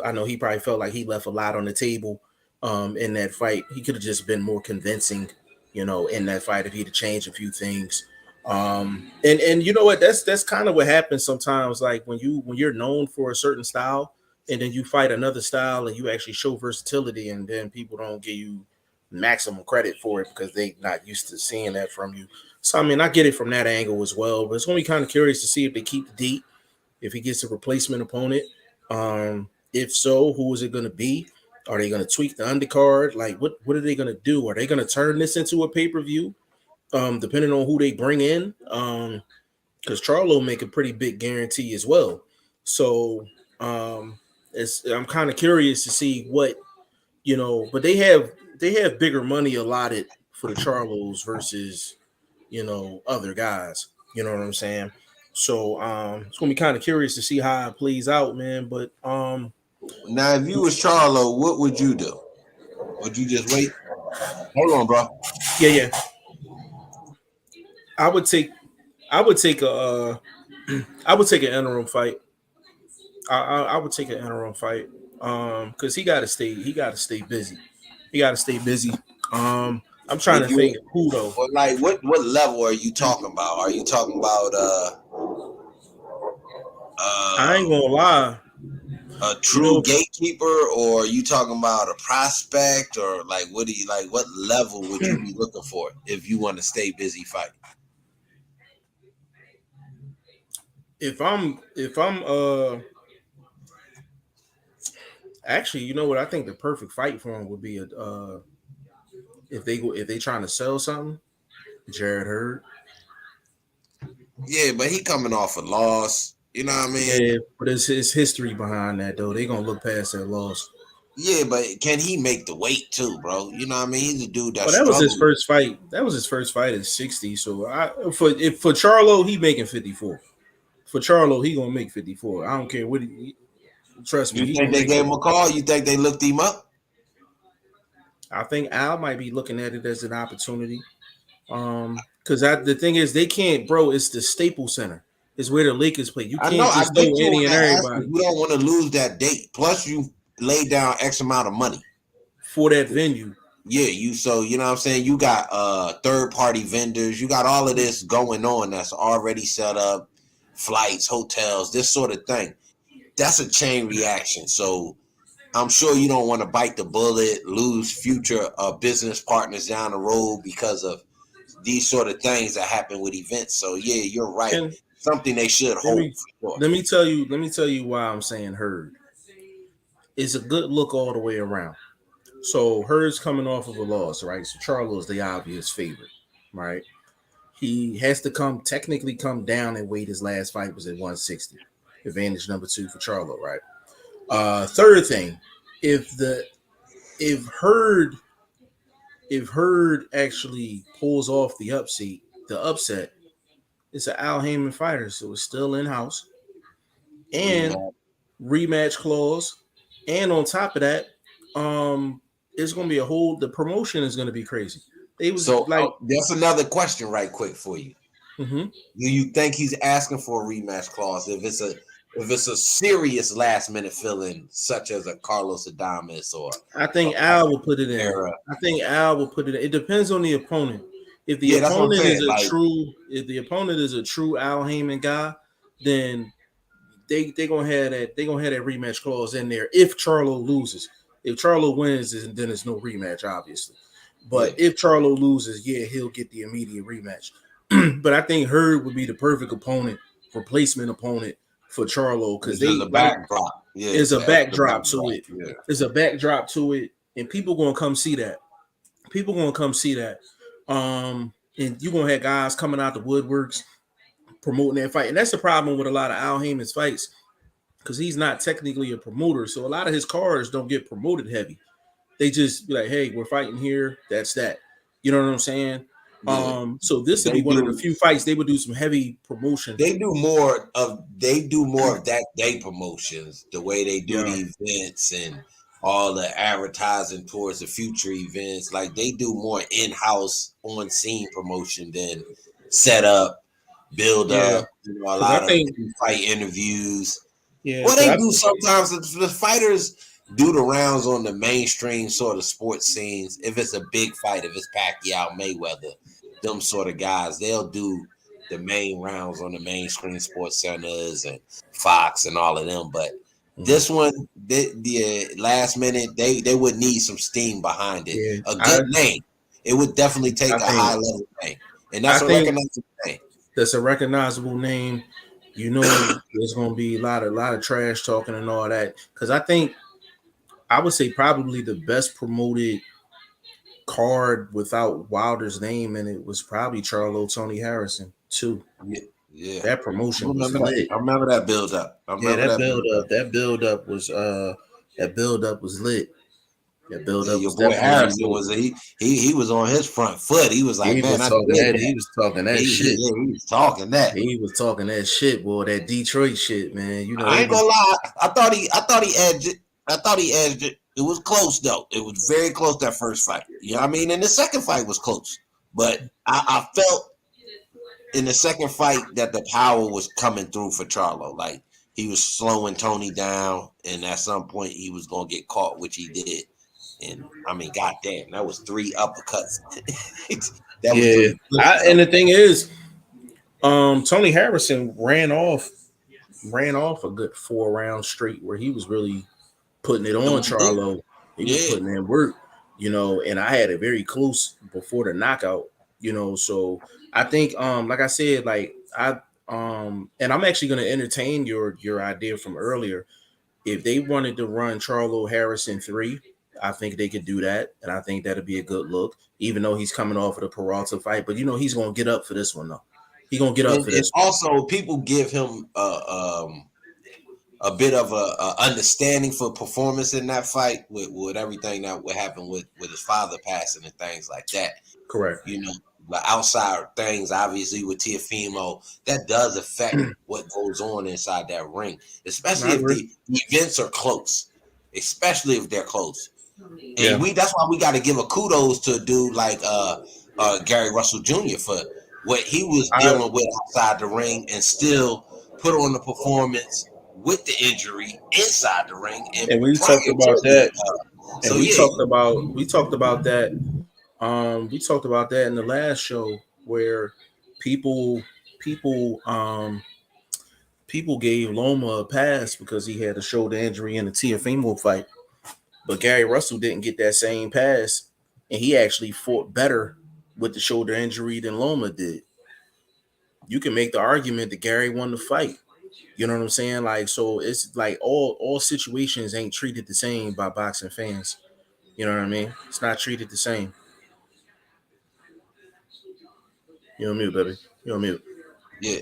I know he probably felt like he left a lot on the table in that fight. He could have just been more convincing, in that fight if he'd have changed a few things. And you know what? That's kind of what happens sometimes. Like when you're known for a certain style, and then you fight another style and you actually show versatility, and then people don't give you maximum credit for it because they're not used to seeing that from you. So I mean, I get it from that angle as well. But it's going to be kind of curious to see if they keep the deep, if he gets a replacement opponent. If so, who is it going to be? Are they going to tweak the undercard? Like, what are they going to do? Are they going to turn this into a pay-per-view? Depending on who they bring in, because Charlo make a pretty big guarantee as well. So I'm kind of curious to see what, but they have bigger money allotted for the Charlos versus, other guys. You know what I'm saying? So it's gonna be kind of curious to see how it plays out, man. But now if you was Charlo, what would you do? Would you just wait? Hold on, bro. Yeah. I would take an interim fight. I would take an interim fight. Because he gotta stay busy. I'm trying to think who though. Like what level are you talking about? Are you talking about I ain't gonna lie, a true gatekeeper, or are you talking about a prospect, or like what level would you be looking for if you want to stay busy fighting? If I'm actually, you know what, I think the perfect fight for him would be if they trying to sell something, Jared Hurd. Yeah, but he coming off a loss. You know what I mean? Yeah, but it's his history behind that though. They gonna look past that loss. Yeah, but can he make the weight too, bro? You know what I mean? He's a dude that. Well, that was his first fight. That was his first fight at 60. So for Charlo, he making 54. For Charlo, he gonna make 54. I don't care what he. Trust me. You think they gave him a call? You think they looked him up? I think Al might be looking at it as an opportunity. Because the thing is, they can't, bro. It's the Staples Center. It's where the Lakers play. You can't just throw any and everybody. You don't want to lose that date. Plus, you laid down X amount of money for that venue. Yeah, you know what I'm saying? You got third-party vendors. You got all of this going on that's already set up, flights, hotels, this sort of thing. That's a chain reaction. So I'm sure you don't want to bite the bullet, lose future business partners down the road because of these sort of things that happen with events. So yeah, you're right. Something they should hold. Let me tell you why I'm saying Hurd. It's a good look all the way around. So Hurd's coming off of a loss, right? So Charlo is the obvious favorite, right? He has to technically come down in weight. His last fight was at 160. Advantage number 2 for Charlo, right? Third thing, if Hurd actually pulls off the upset, it's an Al Heyman fighter, so it's still in house and rematch clause, and on top of that, it's gonna be the promotion is gonna be crazy. That's another question, right quick for you. Mm-hmm. Do you think he's asking for a rematch clause if it's a serious last minute fill-in, such as a Carlos Adames or? I think Al will put it in. I think Al will put it in. It depends on the opponent. If the opponent is the opponent is a true Al Heyman guy, then they gonna have that rematch clause in there. If Charlo loses, if Charlo wins, then there's no rematch, obviously. But if Charlo loses, he'll get the immediate rematch. But I think Hurd would be the perfect replacement opponent for Charlo, because there's a backdrop. It's a backdrop to it. Yeah. It's a backdrop to it, and people gonna come see that. And you're gonna have guys coming out the woodworks promoting that fight, and that's the problem with a lot of Al Heyman's fights, because he's not technically a promoter, so a lot of his cards don't get promoted heavy. They just be like, "Hey, we're fighting here. That's that." You know what I'm saying? Yeah. So this would be one of the few fights they would do some heavy promotion. They do more of that day promotions, the way they do the events and all the advertising towards the future events. Like, they do more in-house, on-scene promotion than set up, build up. You know, a lot of fight interviews. Yeah, well, they do sometimes. The fighters do the rounds on the mainstream sort of sports scenes. If it's a big fight, if it's Pacquiao, Mayweather, them sort of guys, they'll do the main rounds on the mainstream sports centers and Fox and all of them. But this one, the last minute, they would need some steam behind it. Yeah, a good name. It would definitely take a high level name, and that's a recognizable name. That's a recognizable name. You know, there's going to be a lot of trash talking and all that, because I would say probably the best promoted card without Wilder's name in it was probably Charlo Tony Harrison too. Yeah. That promotion was lit. I remember that build up. That build up was lit. That build up your boy Harrison was he was on his front foot. He was like, he was talking that shit. He was talking that. He was talking that shit, boy. That Detroit shit, man. You know, I ain't gonna lie. I thought he edged it. It was close though. It was very close, that first fight. You know what I mean? And the second fight was close. But I felt in the second fight that the power was coming through for Charlo. Like, he was slowing Tony down, and at some point he was gonna get caught, which he did. And I mean, goddamn, that was 3 uppercuts. And the thing is, Tony Harrison ran off a good 4 rounds straight where he was really putting it on Charlo. He was putting in work, you know, and I had it very close before the knockout, you know. So I think, like I said, like and I'm actually going to entertain your idea from earlier. If they wanted to run Charlo Harrison 3, I think they could do that, and I think that'd be a good look, even though he's coming off of the Peralta fight. But you know, he's gonna get up for this one though. He's gonna get up for this. Also, people give him a bit of a understanding for performance in that fight with everything that would happen with his father passing and things like that. Correct. You know, the outside things, obviously with Teofimo, that does affect what goes on inside that ring, especially if the events are close. Especially if they're close. And that's why we got to give a kudos to a dude like Gary Russell Jr. for what he was dealing with outside the ring and still put on the performance with the injury inside the ring. And we talked about that. We talked about that. We talked about that in the last show, where people gave Loma a pass because he had a shoulder injury in the Teofimo fight. But Gary Russell didn't get that same pass, and he actually fought better with the shoulder injury than Loma did. You can make the argument that Gary won the fight. You know what I'm saying? Like, so it's like all situations ain't treated the same by boxing fans. You know what I mean? It's not treated the same. You're on mute, baby. You're on mute. Yeah.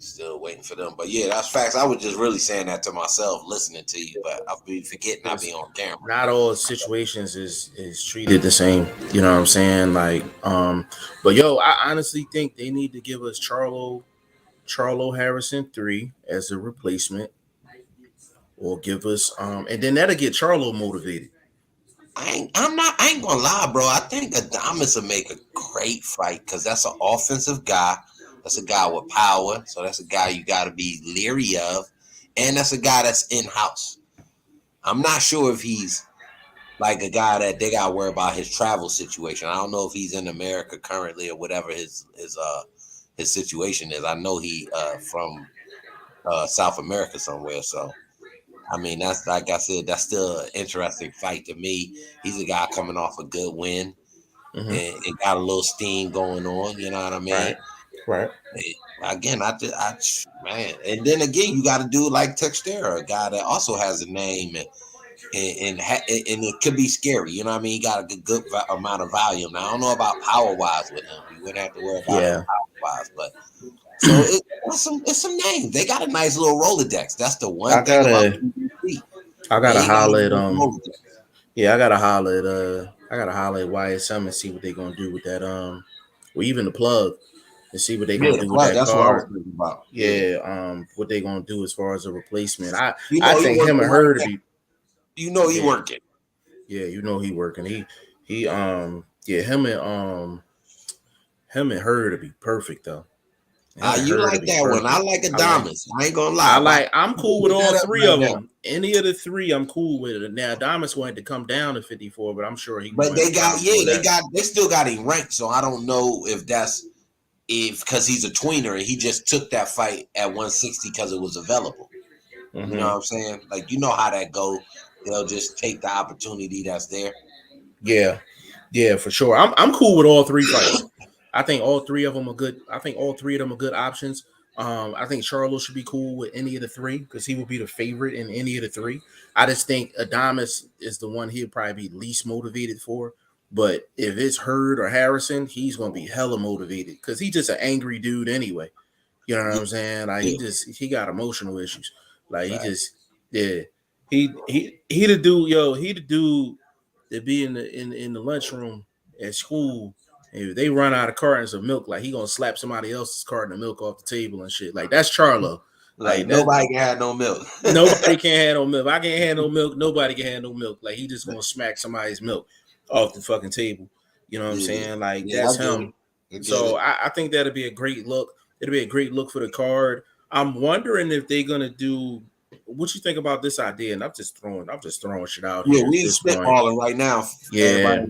Still waiting for them. But yeah, that's facts. I was just really saying that to myself, listening to you, but I'll be forgetting I be on camera. Not all situations is treated the same. You know what I'm saying? Like, but yo, I honestly think they need to give us Charlo Harrison 3 as a replacement, or give us and then that'll get Charlo motivated. I ain't gonna lie, bro. I think Adames will make a great fight because that's an offensive guy. That's a guy with power. So that's a guy you got to be leery of. And that's a guy that's in-house. I'm not sure if he's like a guy that they got to worry about his travel situation. I don't know if he's in America currently or whatever his situation is. I know he from South America somewhere. So, I mean, that's like I said, that's still an interesting fight to me. He's a guy coming off a good win and got a little steam going on. You know what I mean? Right. Again, man, and then again, you got to do like Textera, a guy that also has a name and it could be scary. You know what I mean? He got a good amount of volume. Now I don't know about power wise with him. You wouldn't have to worry about him power wise, but so it's some names. They got a nice little Rolodex. That's the one thing about PBC. I gotta holler at I gotta holler at YSM and see what they're gonna do with that or even the plug. And see what they're gonna do with that that's card. What I was thinking about. Yeah, what they're gonna do as far as a replacement. I think him and her to be. You know he working. Yeah, you know he working. Him and her to be perfect though. You like that one? I like Adames. I ain't gonna lie. I'm cool with all three of them. Any of the three, I'm cool with it. Now Adames wanted to come down to 54, but I'm sure he. But they still got him ranked. So I don't know if that's. Because he's a tweener and he just took that fight at 160 because it was available. You know what I'm saying? Like, you know how that go. They'll just take the opportunity that's there. Yeah, for sure. I'm cool with all three fights. I think all three of them are good. I think all three of them are good options. I think Charlo should be cool with any of the three because he would be the favorite in any of the three. I just think Adames is the one he'd probably be least motivated for. But if it's Hurd or Harrison, he's gonna be hella motivated because he's just an angry dude anyway. You know what I'm saying? Like he got emotional issues. Like he the dude that be in the lunchroom at school. And if they run out of cartons of milk, like he gonna slap somebody else's carton of milk off the table and shit. Like that's Charlo. Like nobody can have no milk. Nobody can have no milk. I can't have no milk. Nobody can have no milk. Like he just gonna smack somebody's milk off the fucking table. You know what I'm saying? Like that's him. So I think that'd be a great look. It'll be a great look for the card. I'm wondering if they're gonna do. What you think about this idea? And I'm just throwing shit out here. Yeah, we just spitballing right now. Yeah,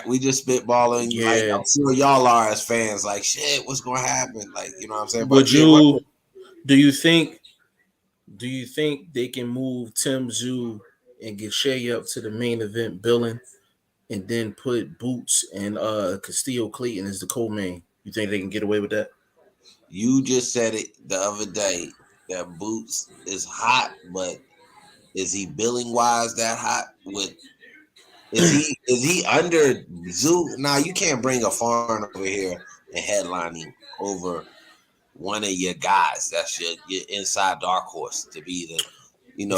we just spitballing. Yeah, like, I'm sure y'all are as fans. Like, shit, what's gonna happen? Like, you know what I'm saying? But do you think they can move Tim Tszyu and get Shea up to the main event billing, and then put Boots and Castillo Clayton as the co-main? You think they can get away with that? You just said it the other day that Boots is hot, but is he billing wise that hot? Is he under Tszyu? Now you can't bring a foreign over here and headlining over one of your guys. That's your inside dark horse to be the.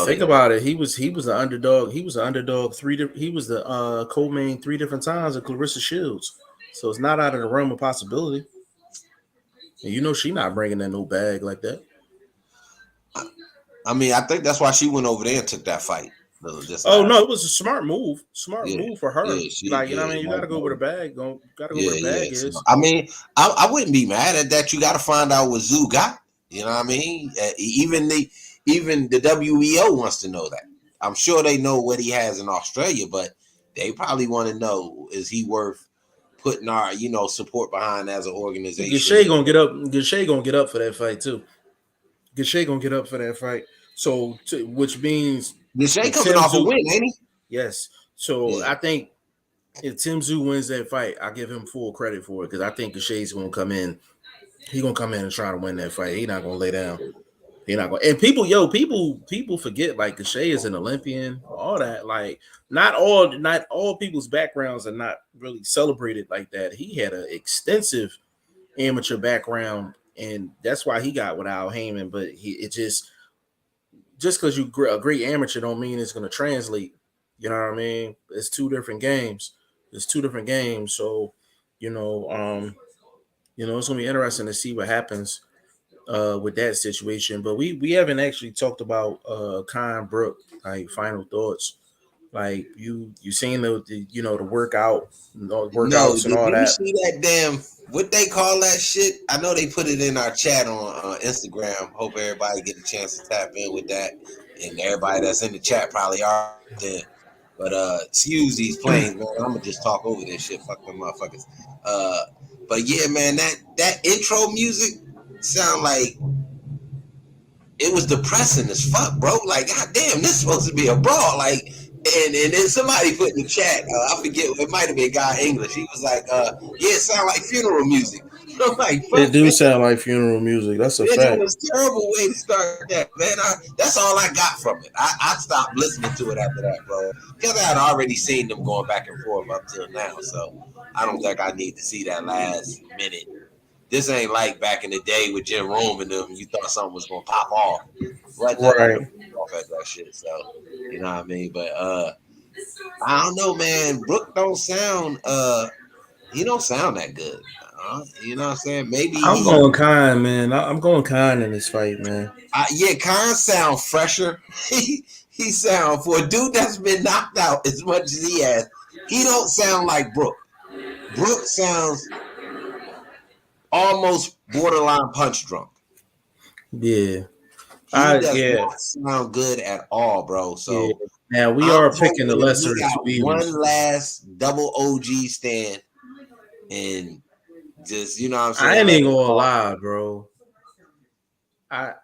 Think about it. He was the underdog. He was the underdog he was the co-main 3 different times of Clarissa Shields. So it's not out of the realm of possibility. And she not bringing in no bag like that. I mean, I think that's why she went over there and took that fight. No, it was a smart move. Move for her. You know what I mean? You got to go where the bag. Got to go where the bag is. I mean, I wouldn't be mad at that. You got to find out what Tszyu got. You know what I mean? Even the WEO wants to know that. I'm sure they know what he has in Australia, but they probably want to know, is he worth putting our support behind as an organization? Gachet gonna get up. Gachet gonna get up for that fight too. Gachet gonna get up for that fight. So, which means Gachet coming off a win, ain't he? Yes. So I think if Tim Tszyu wins that fight, I give him full credit for it because I think Gachet's gonna come in. He's gonna come in and try to win that fight. He's not gonna lay down. He's not gonna. And people forget like Gachet is an Olympian. All that, like not all people's backgrounds are not really celebrated like that. He had an extensive amateur background and that's why he got without Heyman. But it just because you a great amateur don't mean it's going to translate. You know what I mean? It's two different games. So, it's going to be interesting to see what happens with that situation. But we haven't actually talked about Khan Brook, like final thoughts. Like you seen the workouts and all did you that. see that damn what they call that shit? I know they put it in our chat on Instagram. Hope everybody get a chance to tap in with that, and everybody that's in the chat probably are did. But excuse these planes, man. I'm gonna just talk over this shit. Fuck them motherfuckers. But yeah, man, that intro music sound like it was depressing as fuck, bro. Like, goddamn, this is supposed to be a brawl. Like, and then somebody put in the chat, I forget, it might have been Guy English. He was like, yeah, it sound like funeral music. I'm like, fuck, it do sound like funeral music. That's a fact. It was a terrible way to start that, man. That's all I got from it. I stopped listening to it after that, bro. Because I had already seen them going back and forth up till now. So I don't think I need to see that last minute. This ain't like back in the day with Jim Rome and them. You thought something was gonna pop off, right? Off at that shit. So you know what I mean. But I don't know, man. Brook don't sound. He don't sound that good. You know what I'm saying? Maybe I'm going Khan, man. I'm going Khan in this fight, man. Yeah, Khan sound fresher. He sound for a dude that's been knocked out as much as he has. He don't sound like Brook. Brook sounds almost borderline punch drunk. Yeah. He does not sound good at all, bro. So now we are picking the lesser of one last double OG stand, and just you know what I'm saying. I ain't even gonna lie, bro. I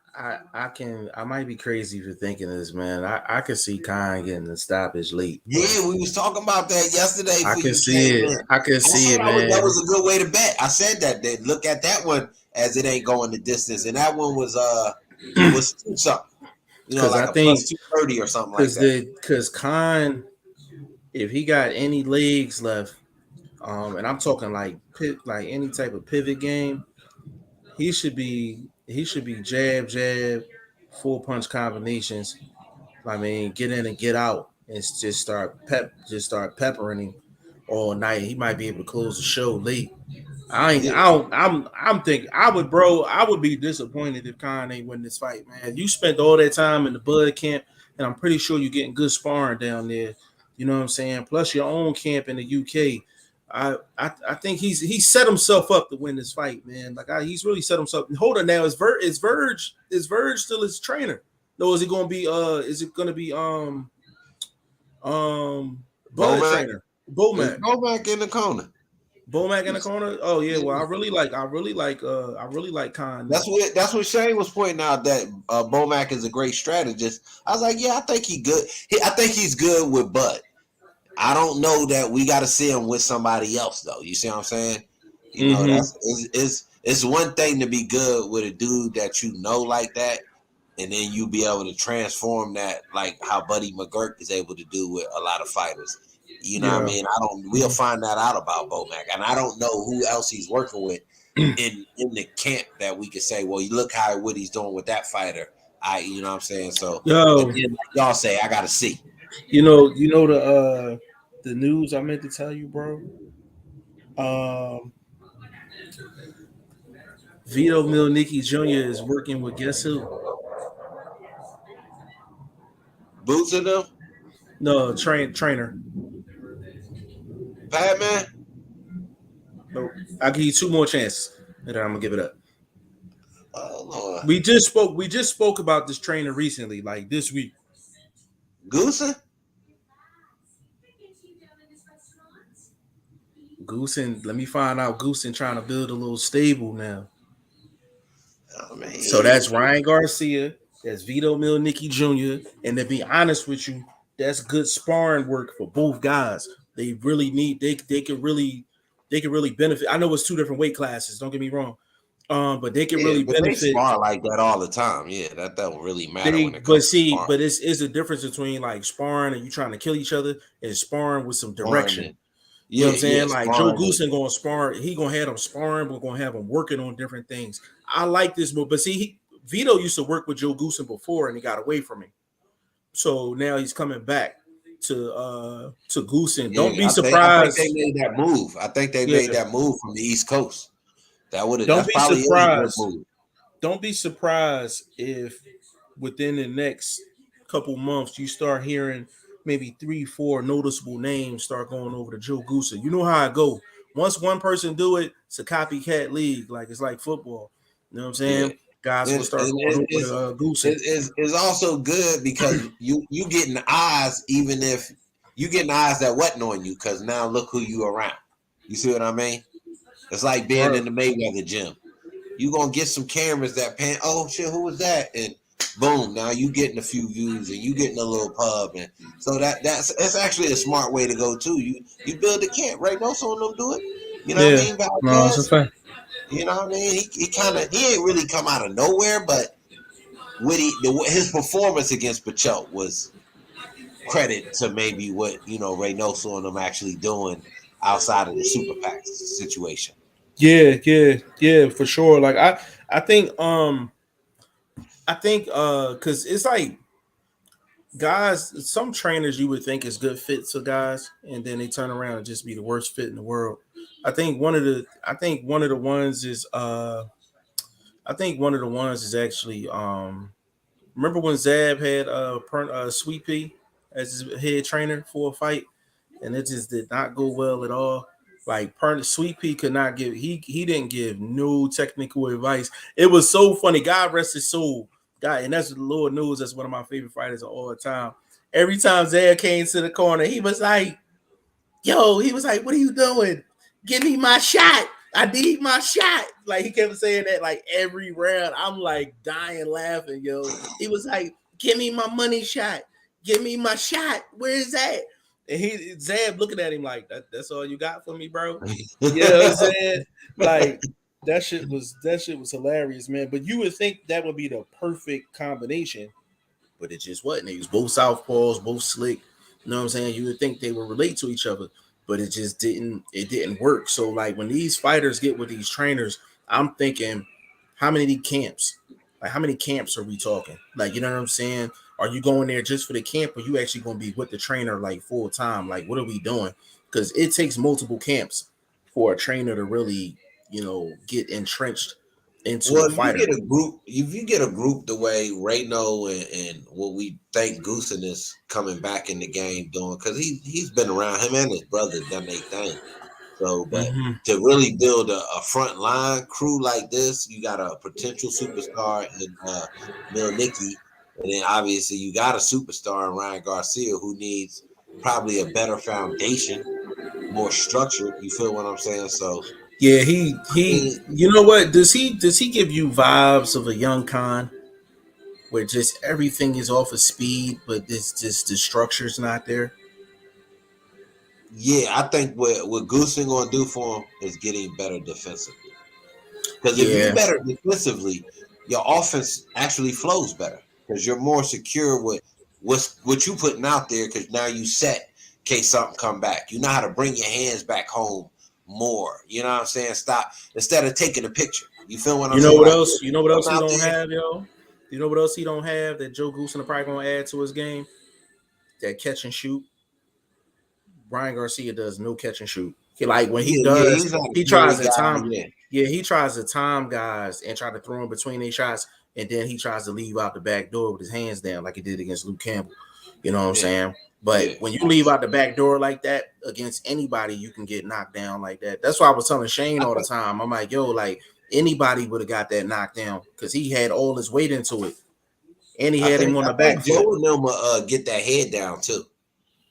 might be crazy for thinking this, man. I could see Khan getting the stoppage late. Yeah, we was talking about that yesterday. I can see it. I can see it, man. That was a good way to bet. I said that. They look at that one as it ain't going the distance, and that one was something. You know, like I think +230 or something like that. Because Khan, if he got any legs left, and I'm talking like any type of pivot game, he should be jab, full punch combinations. I mean, get in and get out, and just start peppering him all night. He might be able to close the show late. I'm thinking I would be disappointed if Khan ain't win this fight, man. You spent all that time in the Bud camp, and I'm pretty sure you're getting good sparring down there. You know what I'm saying? Plus your own camp in the UK. I think he set himself up to win this fight, man. Like he's really set himself. Hold on now, is Verge still his trainer? No, is it gonna be Bud trainer? Bomac in the corner. Bomac in the corner. Oh yeah, well I really like Khan. That's what Shane was pointing out, that Bomac is a great strategist. I was like, yeah, I think he's good. I think he's good with Bud. I don't know that we got to see him with somebody else though. You see what I'm saying? You know, it's one thing to be good with a dude that you know like that, and then you be able to transform that like how Buddy McGurk is able to do with a lot of fighters. You know what I mean? We'll find that out about Bomac, and I don't know who else he's working with in the camp that we could say, well, you look what he's doing with that fighter. You know what I'm saying? So like y'all say, I gotta see. You know the news I meant to tell you, bro. Vito Milnicki Jr. is working with guess who? Boots in them? No, trainer. Batman? No, I'll give you 2 more chances, and then I'm gonna give it up. Oh Lord. We just spoke about this trainer recently, like this week. Goosen, let me find out. Goosen trying to build a little stable now. Oh, man. So that's Ryan Garcia, that's Vito Milnicki Jr., and to be honest with you, that's good sparring work for both guys. They really need they could really benefit. I know it's 2 different weight classes. Don't get me wrong, but they can really benefit. They spar like that all the time. Yeah, that don't really matter when it comes to sparring. But it's a difference between like sparring and you trying to kill each other and sparring with some direction. You know what I'm saying? Like Joe Goosen gonna spar, he gonna have them sparring, we're gonna have them working on different things. I like this move. But see, Vito used to work with Joe Goosen before, and he got away from him. So now he's coming back to Goosen. Don't be surprised. I think they made that move. I think they made that move from the East Coast. That's probably a good move. Don't be surprised if within the next couple months you start hearing maybe 3-4 noticeable names start going over to Joe Goosen. You know how I go. Once one person do it, it's a copycat league. Like it's like football. You know what I'm saying? Yeah. Guys will start going over to Goosen. It's also good because you getting eyes, even if you getting eyes that wasn't on you, because now look who you around. You see what I mean? It's like being in the Mayweather gym. You gonna get some cameras that pan. Oh shit, who was that? And boom, now you getting a few views and you getting a little pub, and so that's actually a smart way to go too. You build a camp, right? Most of them do it. You know what I mean? No, it's a fact. You know what I mean? He ain't really come out of nowhere, but his performance against Pacho was credit to maybe what Reynoso and them actually doing outside of the Super PAC situation. Yeah, for sure. Like I think because it's like guys, some trainers you would think is good fits for guys, and then they turn around and just be the worst fit in the world. I think one of the ones is actually remember when Zab had Sweet Pea as his head trainer for a fight, and it just did not go well at all. Like Sweet Pea could not give he didn't give no technical advice. It was so funny. God rest his soul. God, and that's the Lord knows that's one of my favorite fighters of all time. Every time Zab came to the corner, he was like, what are you doing? Give me my shot. I need my shot. Like he kept saying that like every round. I'm like dying laughing, yo. He was like, give me my money shot. Give me my shot. Where is that? And Zab looking at him like, that's all you got for me, bro. You know what I'm saying? Like that shit was hilarious, man. But you would think that would be the perfect combination, but it just wasn't. They was both southpaws, both slick. You know what I'm saying? You would think they would relate to each other, but it just didn't. It didn't work. So like when these fighters get with these trainers, I'm thinking, how many camps? Like how many camps are we talking? Like you know what I'm saying? Are you going there just for the camp, or you actually going to be with the trainer like full time? Like what are we doing? Because it takes multiple camps for a trainer to really, get entrenched into a fighter. If you get a group the way Reyno and what we think Goosen is coming back in the game doing, because he's been around, him and his brother done their thing. So, but to really build a front line crew like this, you got a potential superstar in Milnicki, and then obviously you got a superstar in Ryan Garcia who needs probably a better foundation, more structured. You feel what I'm saying? So yeah, he you know what? Does he give you vibes of a young Khan where just everything is off of speed, but it's just the structure's not there? Yeah, I think what Goosen gonna do for him is getting better defensively. Because if you're better defensively, your offense actually flows better because you're more secure with what you putting out there. Because now you set in case something come back. You know how to bring your hands back home more. You know what I'm saying? Stop instead of taking a picture. You feel what I'm saying? You know what else? You know what else he don't have, yo? You know what else he don't have that Joe Goosen probably gonna add to his game? That catch and shoot. Brian Garcia does no catch and shoot. He tries to time. Yeah, he tries to time guys and try to throw in between their shots, and then he tries to leave out the back door with his hands down like he did against Luke Campbell. You know what I'm saying? But when you leave out the back door like that against anybody, you can get knocked down like that. That's why I was telling Shane all the time. I'm like, yo, like anybody would have got that knocked down because he had all his weight into it, and he had him on the back. Joe and them get that head down too.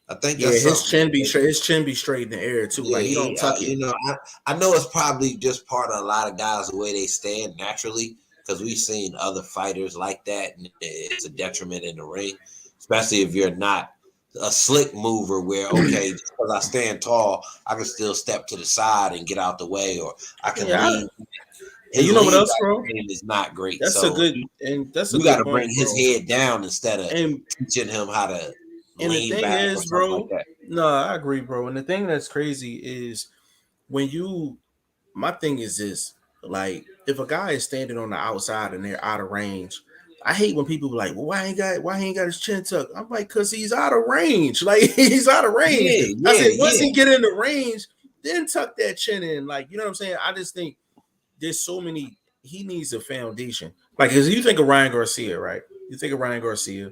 I think that's his chin be straight in the air too. Yeah, like he don't tuck it. I know it's probably just part of a lot of guys the way they stand naturally because we've seen other fighters like that, and it's a detriment in the ring, especially if you're not a slick mover where okay, just because I stand tall, I can still step to the side and get out the way, or I can leave. And you know what else, bro? Is not great. That's so a good, and that's a you got to bring his head down instead of teaching him how to. And the thing is, bro, no, I agree, bro. And the thing that's crazy is my thing is this. Like, if a guy is standing on the outside and they're out of range, I hate when people be like, well, why he ain't got his chin tucked? I'm like, cause he's out of range. Like, he's out of range. I said, once he get into range, then tuck that chin in. Like, you know what I'm saying? I just think there's so many. He needs a foundation. Like, cause you think of Ryan Garcia, right? You think of Ryan Garcia.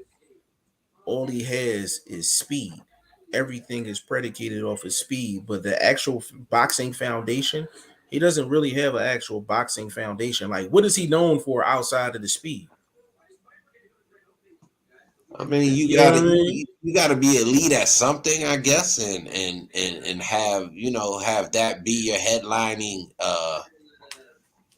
All he has is speed. Everything is predicated off his speed, but the actual boxing foundation, he doesn't really have an actual boxing foundation. Like, what is he known for outside of the speed? I mean, you gotta be elite at something, I guess, and have have that be your headlining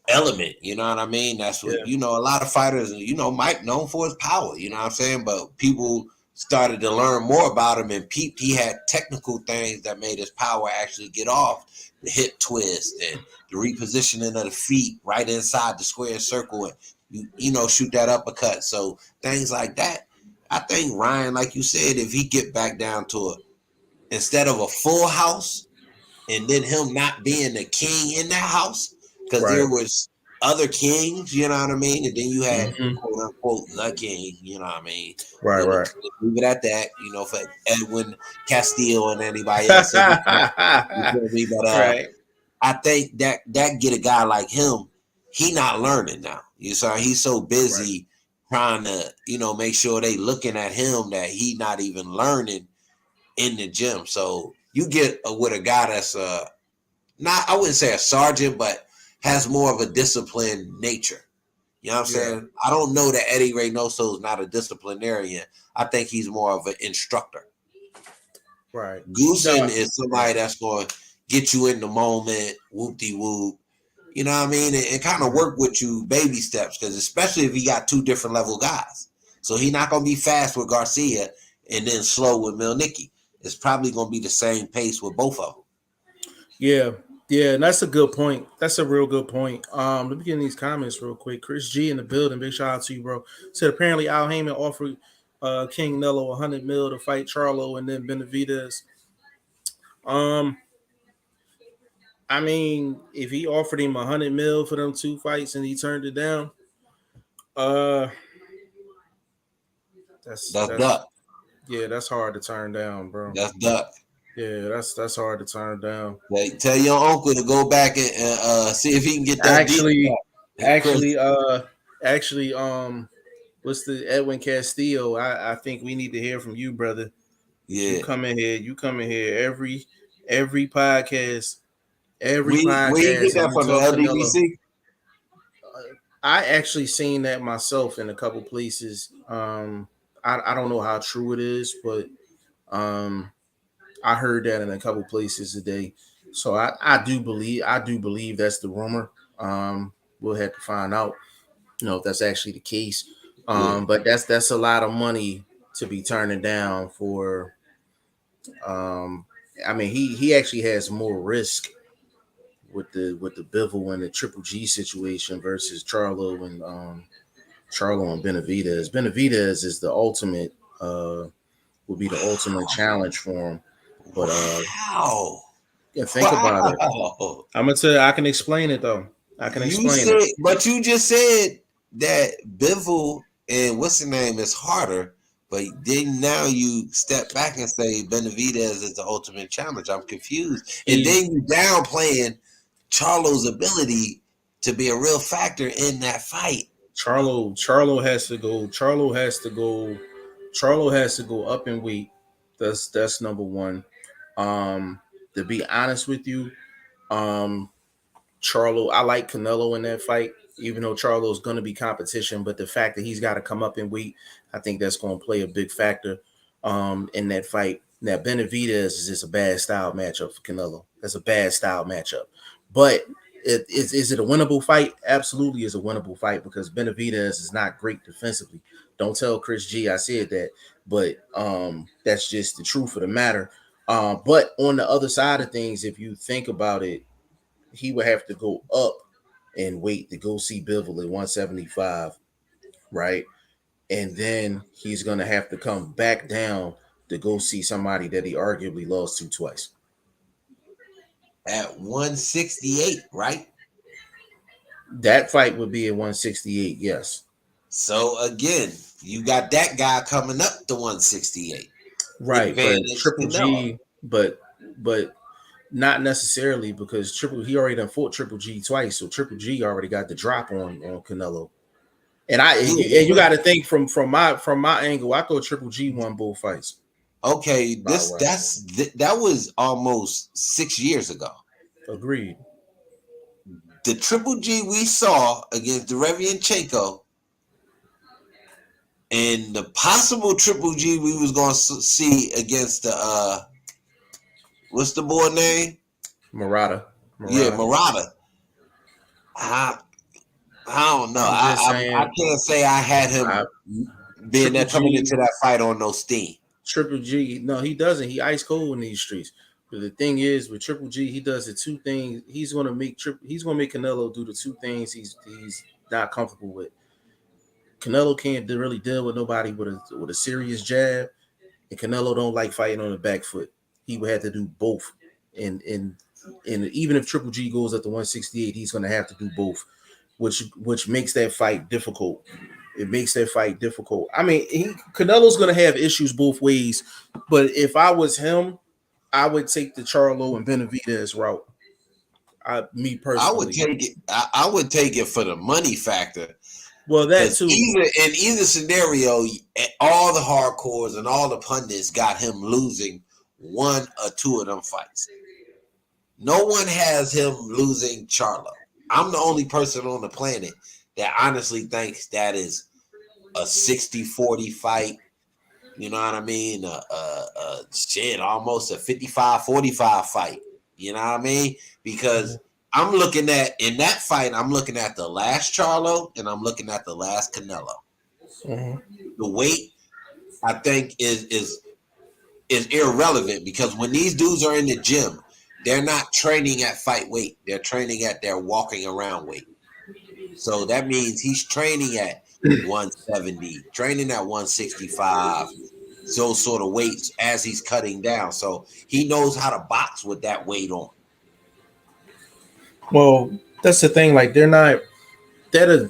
element. You know what I mean? That's what a lot of fighters. Mike known for his power. You know what I'm saying? But people started to learn more about him and peeped. He had technical things that made his power actually get off. The hip twist and the repositioning of the feet right inside the square circle, and shoot that uppercut. So things like that. I think Ryan, like you said, if he get back down to instead of a full house, and then him not being the king in that house, because there was other kings, you know what I mean? And then you had quote unquote the king, you know what I mean? Right. Leave it at that, for Edwin Castillo and anybody else. But I think that get a guy like him, he not learning now. He's so busy trying to, make sure they looking at him that he not even learning in the gym. So you get with a guy that's not, I wouldn't say a sergeant, but has more of a disciplined nature. You know what I'm saying? I don't know that Eddie Reynoso is not a disciplinarian. I think he's more of an instructor. Right. Goosen is somebody that's going to get you in the moment, whoop-de-whoop. You know what I mean? And kind of work with you baby steps, because especially if he got two different level guys. So he's not going to be fast with Garcia and then slow with Milnicki. It's probably going to be the same pace with both of them. Yeah, and that's a good point. That's a real good point. Let me get in these comments real quick. Chris G in the building. Big shout out to you, bro. Said apparently Al Heyman offered King Nello $100 million to fight Charlo and then Benavidez. I mean, if he offered him $100 million for them two fights and he turned it down, that's duck. Yeah, that's hard to turn down, bro. That's duck. Yeah, that's hard to turn down. Hey, tell your uncle to go back and see if he can get that. Actually, what's the Edwin Castillo? I think we need to hear from you, brother. Yeah, you come in here every podcast. Every podcast. Where you get that from, the LDBC? I actually seen that myself in a couple places. I don't know how true it is, but I heard that in a couple places today. So I do believe that's the rumor. We'll have to find out, if that's actually the case. But that's a lot of money to be turning down for. I mean, he actually has more risk with the Bivol and the Triple G situation versus Charlo and Benavidez. Benavidez is the ultimate would be the ultimate challenge for him. But think about it. I'm gonna tell you, I can explain it though. I can explain it. But you just said that Bivol and what's the name is harder. But then now you step back and say Benavidez is the ultimate challenge. I'm confused. And then you downplaying Charlo's ability to be a real factor in that fight. Charlo has to go. Charlo has to go up in weight. That's number one. To be honest with you, Charlo, I like Canelo in that fight, even though Charlo is going to be competition. But the fact that he's got to come up in weight, I think that's going to play a big factor in that fight. Now, Benavidez is just a bad style matchup for Canelo. That's a bad style matchup. But is it a winnable fight? Absolutely is a winnable fight because Benavidez is not great defensively. Don't tell Chris G I said that, but that's just the truth of the matter. But on the other side of things, if you think about it, he would have to go up and wait to go see Bivol at 175, right? And then he's going to have to come back down to go see somebody that he arguably lost to twice. At 168, right? That fight would be at 168. Yes. So again, you got that guy coming up to 168. Right, but Triple Canelo. G, but not necessarily, because he already done fought Triple G twice, so Triple G already got the drop on Canelo. And you got to think from my angle, I thought Triple G won both fights. Okay, that was almost 6 years ago. Agreed. The Triple G we saw against Derevianchenko and the possible Triple G we was going to see against the what's the boy name? Murata. Yeah, Murata. I don't know. I can't say I had him being there coming into that fight on no steam. Triple G, no, he doesn't. He ice cold in these streets. But the thing is, with Triple G, he does the two things. He's gonna make Canelo do the two things he's not comfortable with. Canelo can't really deal with nobody with a serious jab, and Canelo don't like fighting on the back foot. He would have to do both, and even if Triple G goes up to 168, he's gonna have to do both, which makes that fight difficult. It makes that fight difficult. I mean, Canelo's gonna have issues both ways, but if I was him, I would take the Charlo and Benavidez route. Me personally, I would take it for the money factor. Well, that too. In either scenario, all the hardcores and all the pundits got him losing one or two of them fights. No one has him losing Charlo. I'm the only person on the planet that honestly thinks that is a 60-40 fight. You know what I mean? Almost a 55-45 fight. You know what I mean? Because I'm looking at, in that fight, I'm looking at the last Charlo and I'm looking at the last Canelo. Mm-hmm. The weight, I think, is irrelevant, because when these dudes are in the gym, they're not training at fight weight. They're training at their walking around weight. So that means he's training at 170, training at 165, those sort of weights as he's cutting down. So he knows how to box with that weight on. Well, that's the thing. Like, that'd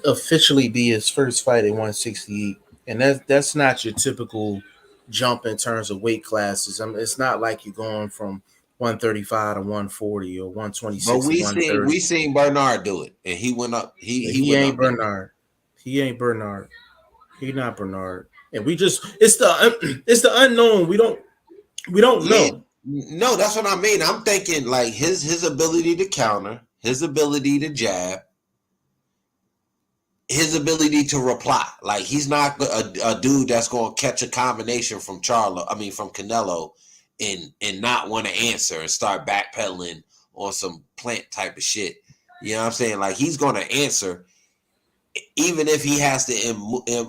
officially be his first fight at 168, and that's not your typical jump in terms of weight classes. I mean, it's not like you're going from 135 to 140 or 126. But we seen Bernard do it, and he went up. He ain't Bernard. He ain't Bernard. He not Bernard. And it's the unknown. We don't know. No, that's what I mean. I'm thinking like his ability to counter, his ability to jab, his ability to reply. Like, he's not a dude that's going to catch a combination from Canelo and not want to answer and start backpedaling on some plant type of shit. You know what I'm saying? Like, he's going to answer even if he has to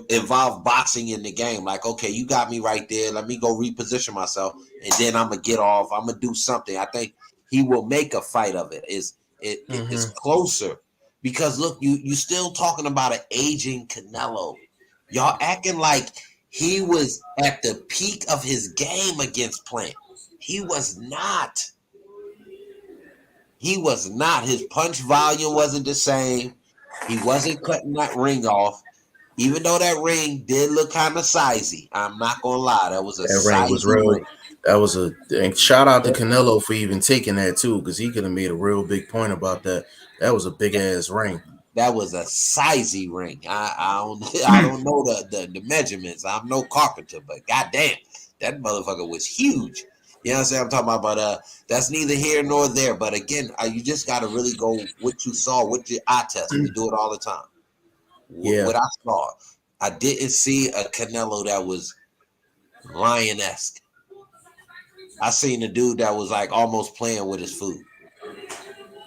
involve boxing in the game. Like, okay, you got me right there. Let me go reposition myself, and then I'm going to get off. I'm going to do something. I think he will make a fight of it. It's closer. Because look, you still talking about an aging Canelo. Y'all acting like he was at the peak of his game against Plant. He was not. He was not. His punch volume wasn't the same. He wasn't cutting that ring off. Even though that ring did look kind of sizey. I'm not gonna lie. That was a ring was real. Ring. That was and shout out to Canelo for even taking that too, because he could have made a real big point about that. That was a big ass ring. That was a sizey ring. I don't know the measurements. I'm no carpenter, but goddamn, that motherfucker was huge. You know what I'm saying? I'm talking about, but that's neither here nor there. But again, you just got to really go what you saw, what your eye test. We do it all the time. Yeah. What I saw, I didn't see a Canelo that was lion-esque. I seen a dude that was like almost playing with his food.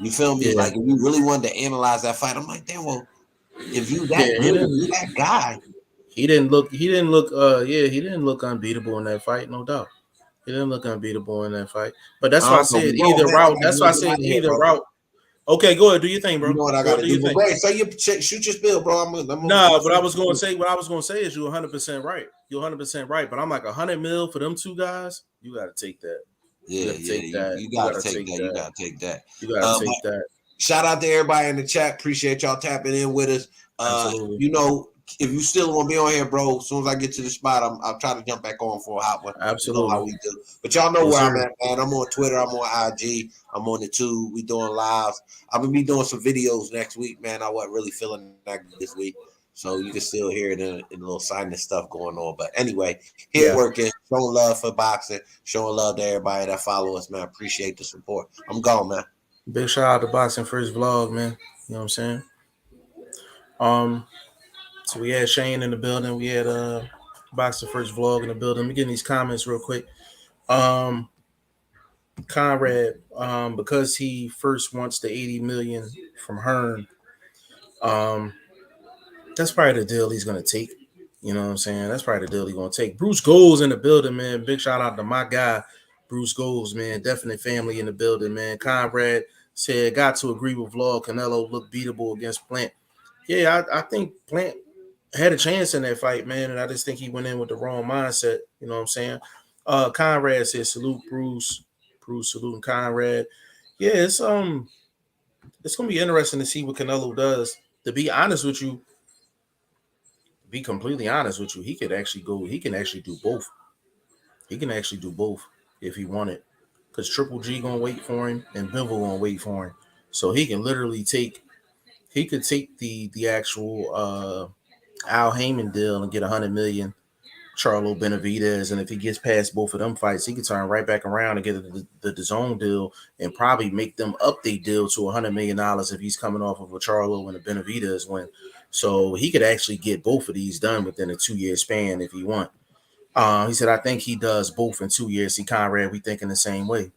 You feel me? Yeah. Like, if you really wanted to analyze that fight, I'm like, damn, well, if you that guy. He didn't look unbeatable in that fight, no doubt. He didn't look unbeatable in that fight. But that's why I said either route. That's why I said either route. Okay, go ahead. Do your thing, bro. You know what I got to do? Great. So you shoot your spill, bro. What I was going to say is you're 100% right. You're 100% right. But I'm like, $100 million for them two guys. You got to take that. Yeah, you got to take that. You got to take that. You got to take that. Shout out to everybody in the chat. Appreciate y'all tapping in with us. Absolutely. You know, if you still want to be on here, bro, as soon as I get to the spot, I'll try to jump back on for a hot one. Absolutely. You know how we do. But y'all know where I'm at, man. I'm on Twitter. I'm on IG. I'm on the tube. We doing lives. I'm going to be doing some videos next week, man. I wasn't really feeling that this week. So you can still hear it in a little sinus stuff going on. But anyway, here working, showing love for boxing, showing love to everybody that follow us, man. Appreciate the support. I'm gone, man. Big shout out to Boxing First Vlog, man. You know what I'm saying? So we had Shane in the building. We had Boxing First Vlog in the building. Let me get in these comments real quick. Conrad, because he first wants the 80 million from Hearn, that's probably the deal he's gonna take. You know what I'm saying? That's probably the deal he's gonna take. Bruce Goals in the building, man. Big shout out to my guy, Bruce Goals, man. Definite family in the building, man. Conrad said, got to agree with Vlog. Canelo looked beatable against Plant. Yeah, I think Plant had a chance in that fight, man, and I just think he went in with the wrong mindset. You know what I'm saying? Conrad said, salute Bruce. Bruce saluting Conrad. Yeah, it's gonna be interesting to see what Canelo does. To be honest with you, be completely honest with you, he can actually do both. He can actually do both if he wanted. Because Triple G gonna wait for him and Bivol gonna wait for him. So he can literally take the actual Al Heyman deal and get 100 million, Charlo Benavidez, and if he gets past both of them fights, he can turn right back around and get the DAZN deal and probably make them up their deal to $100 million if he's coming off of a Charlo and a Benavidez win. So he could actually get both of these done within a 2-year span if he want. He said, I think he does both in 2 years. See, Conrad, we thinking the same way.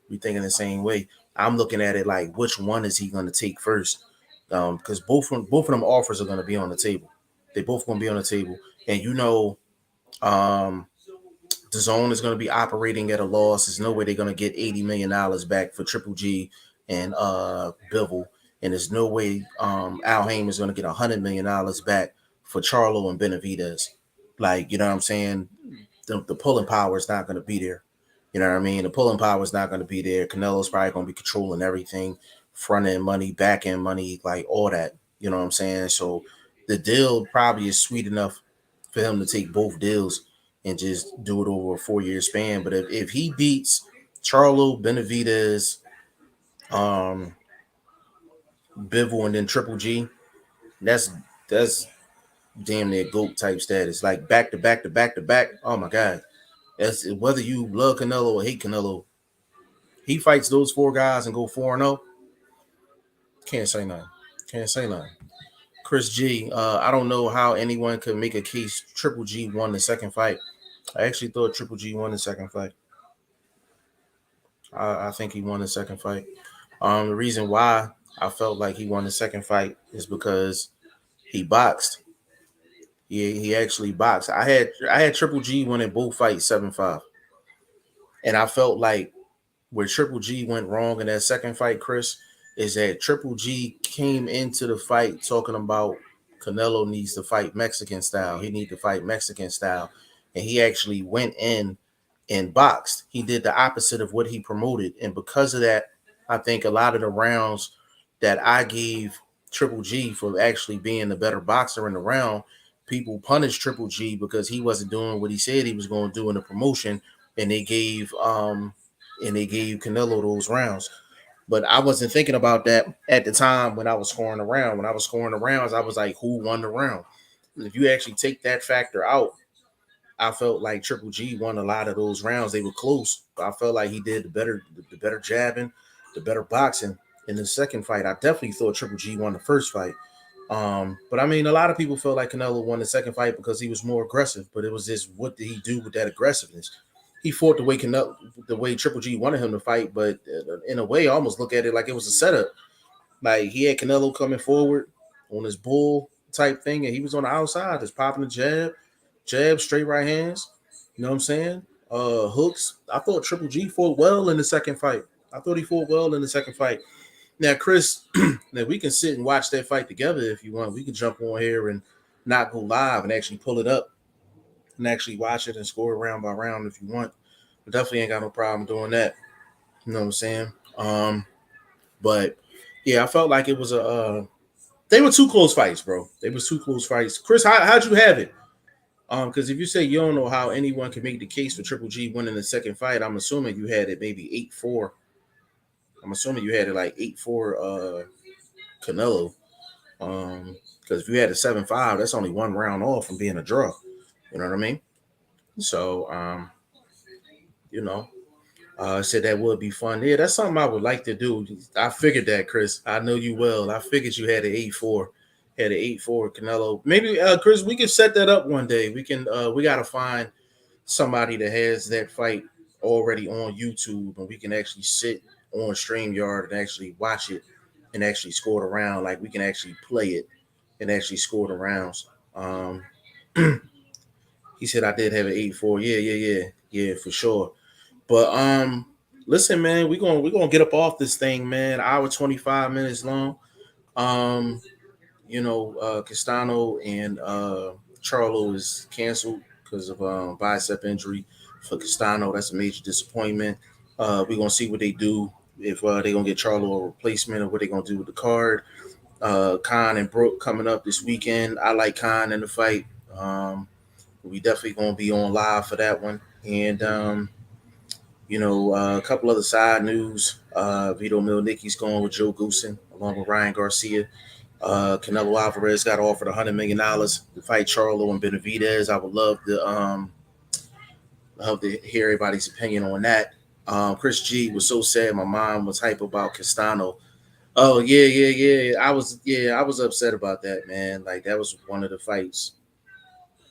I'm looking at it like, which one is he going to take first? Because both of them offers are going to be on the table. They both going to be on the table. And DAZN is going to be operating at a loss. There's no way they're going to get $80 million back for Triple G and Bivol. And there's no way Al Heyman is going to get $100 million back for Charlo and Benavidez. Like, you know what I'm saying? The pulling power is not going to be there. You know what I mean? The pulling power is not going to be there. Canelo's probably going to be controlling everything, front end money, back end money, like all that. You know what I'm saying? So the deal probably is sweet enough for him to take both deals and just do it over a 4-year span. But if he beats Charlo, Benavidez, Bivol, and then Triple G, that's damn near GOAT type status. Like back to back to back to back. Oh my God. That's whether you love Canelo or hate Canelo. He fights those 4 guys and go 4-0. Can't say nothing. Chris G, I don't know how anyone could make a case Triple G won the second fight. I actually thought Triple G won the second fight. I think he won the second fight. The reason why I felt like he won the second fight is because he boxed. He actually boxed. I had Triple G winning both fights 7-5. And I felt like where Triple G went wrong in that second fight, Chris, is that Triple G came into the fight talking about Canelo needs to fight Mexican style. He needs to fight Mexican style. And he actually went in and boxed. He did the opposite of what he promoted. And because of that, I think a lot of the rounds that I gave Triple G for actually being the better boxer in the round, people punished Triple G because he wasn't doing what he said he was going to do in the promotion. And they gave Canelo those rounds. But I wasn't thinking about that at the time when I was scoring the round. When I was scoring the rounds, I was like, who won the round? If you actually take that factor out, I felt like Triple G won a lot of those rounds. They were close. I felt like he did the better jabbing, the better boxing in the second fight. I definitely thought Triple G won the first fight. But I mean, a lot of people felt like Canelo won the second fight because he was more aggressive. But it was just, what did he do with that aggressiveness? He fought the way Triple G wanted him to fight, but in a way, I almost look at it like it was a setup. Like he had Canelo coming forward on his bull type thing, and he was on the outside, just popping the jab, straight right hands. You know what I'm saying? Hooks. I thought Triple G fought well in the second fight. Now, Chris, now we can sit and watch that fight together if you want. We can jump on here and not go live and actually pull it up and actually watch it and score it round by round if you want. But definitely ain't got no problem doing that. You know what I'm saying? But Yeah, I felt like it was they were two close fights, bro. They was two close fights. Chris, how'd you have it? Because if you say you don't know how anyone can make the case for Triple G winning the second fight, I'm assuming you had it maybe 8-4. I'm assuming you had it like 8-4 Canelo. Because if you had a 7-5, that's only one round off from being a draw. You know what I mean? So you know, said that would be fun. Yeah, that's something I would like to do. I figured that, Chris. I know you well. I figured you had an 8-4. Had an 8-4 Canelo. Maybe Chris, we can set that up one day. We can we gotta find somebody that has that fight already on YouTube, and we can actually sit on StreamYard and actually watch it and actually score the round. Like we can actually play it and actually score the rounds. He said I did have an 8-4. Yeah, for sure. But listen, man, we're gonna get up off this thing, man. Hour 25 minutes long. Um, Castano and Charlo is canceled because of bicep injury for Castano. That's a major disappointment. We're gonna see what they do if they're gonna get Charlo a replacement or what they're gonna do with the card. Khan and Brook coming up this weekend. I like Khan in the fight. We definitely gonna be on live for that one. And a couple other side news. Vito Milnicki's going with Joe Goosen along with Ryan Garcia. Canelo Alvarez got offered $100 million to fight Charlo and Benavidez. I would love to hear everybody's opinion on that. Chris G was so sad. My mom was hype about Castano. Oh yeah. I was upset about that, man. Like that was one of the fights.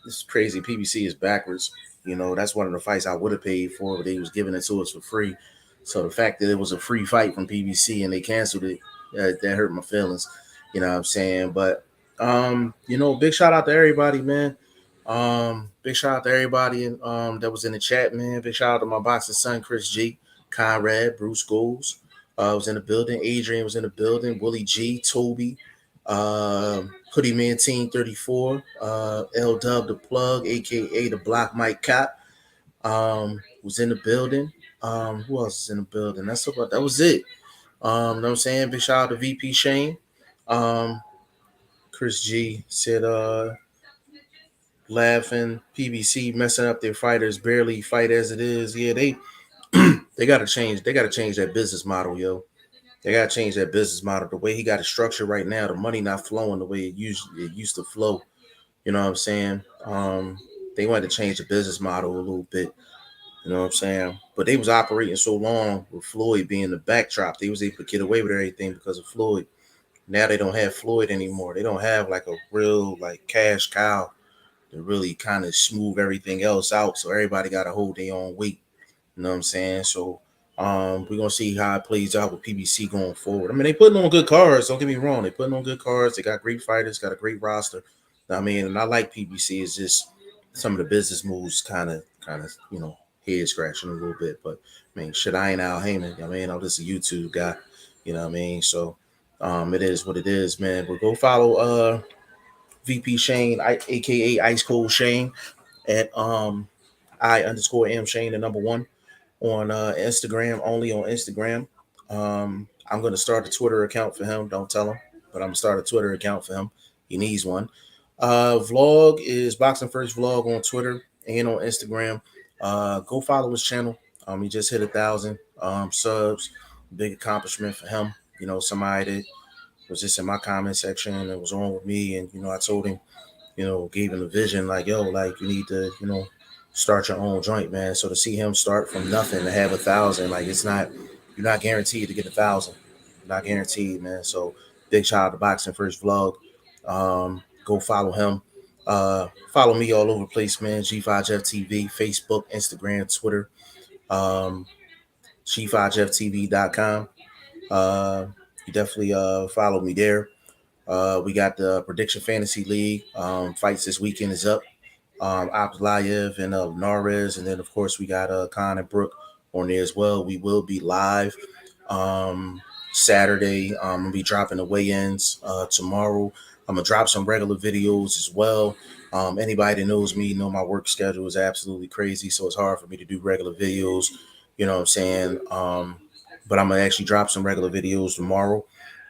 This is crazy. PBC is backwards. That's one of the fights I would have paid for, but they was giving it to us for free. So the fact that it was a free fight from PBC and they canceled it, that hurt my feelings. You know what I'm saying? But big shout out to everybody, man. Big shout out to everybody that was in the chat, man. Big shout out to my boxing son, Chris G, Conrad, Bruce Goals. Was in the building. Adrian was in the building. Willie G, Toby, Hoodie Man Team 34, L Dub the Plug, aka the Block Mike Cap, was in the building. Who else is in the building? That was it. Know what I'm saying? Big shout out to VP Shane. Chris G said laughing, PBC messing up their fighters, barely fight as it is. Yeah, they gotta change. They gotta change that business model, yo. They gotta change that business model. The way he got it structured right now, the money not flowing the way it used to flow. You know what I'm saying? They wanted to change the business model a little bit. You know what I'm saying? But they was operating so long with Floyd being the backdrop. They was able to get away with everything because of Floyd. Now they don't have Floyd anymore. They don't have like a real like cash cow to really kind of smooth everything else out. So everybody got to hold their own weight. You know what I'm saying? So we're gonna see how it plays out with PBC going forward. I mean, they putting on good cards. Don't get me wrong. They putting on good cards. They got great fighters. Got a great roster. I mean, and I like PBC. It's just some of the business moves kind of head scratching a little bit. But I mean, shit, I ain't Al Heyman. I mean, I'm just a YouTube guy. You know what I mean? So it is what it is, man. But go follow VP Shane, aka Ice Cold Shane, at I_am Shane the number 1 on Instagram, only on Instagram. I'm gonna start a Twitter account for him. Don't tell him, but I'm gonna start a Twitter account for him. He needs one. Vlog is BoxingFirstVlog on Twitter and on Instagram. Go follow his channel. He just hit 1,000 subs. Big accomplishment for him. Somebody that was just in my comment section and was on with me, and I told him, gave him the vision, like, yo, like you need to, start your own joint, man. So to see him start from nothing to have 1,000, like you're not guaranteed to get 1,000. You're not guaranteed, man. So big shout out to Boxing First Vlog. Go follow him. Follow me all over the place, man. G5Jeff TV, Facebook, Instagram, Twitter. G5JeffTV.com. You definitely follow me there. We got the Prediction Fantasy League. Fights this weekend is up. Abdulayev and Narez, and then of course we got Khan and Brook on there as well. We will be live Saturday. I'm gonna be dropping the weigh-ins tomorrow. I'm gonna drop some regular videos as well. Anybody that knows me know my work schedule is absolutely crazy, so it's hard for me to do regular videos. You know what I'm saying? But I'm gonna actually drop some regular videos tomorrow.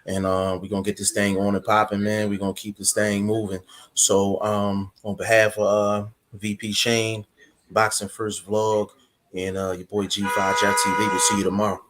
and we're gonna get this thing on and popping, man. We're gonna keep this thing moving. So on behalf of VP Shane, Boxing First Vlog, and your boy G5 Jeff TV, we'll see you tomorrow.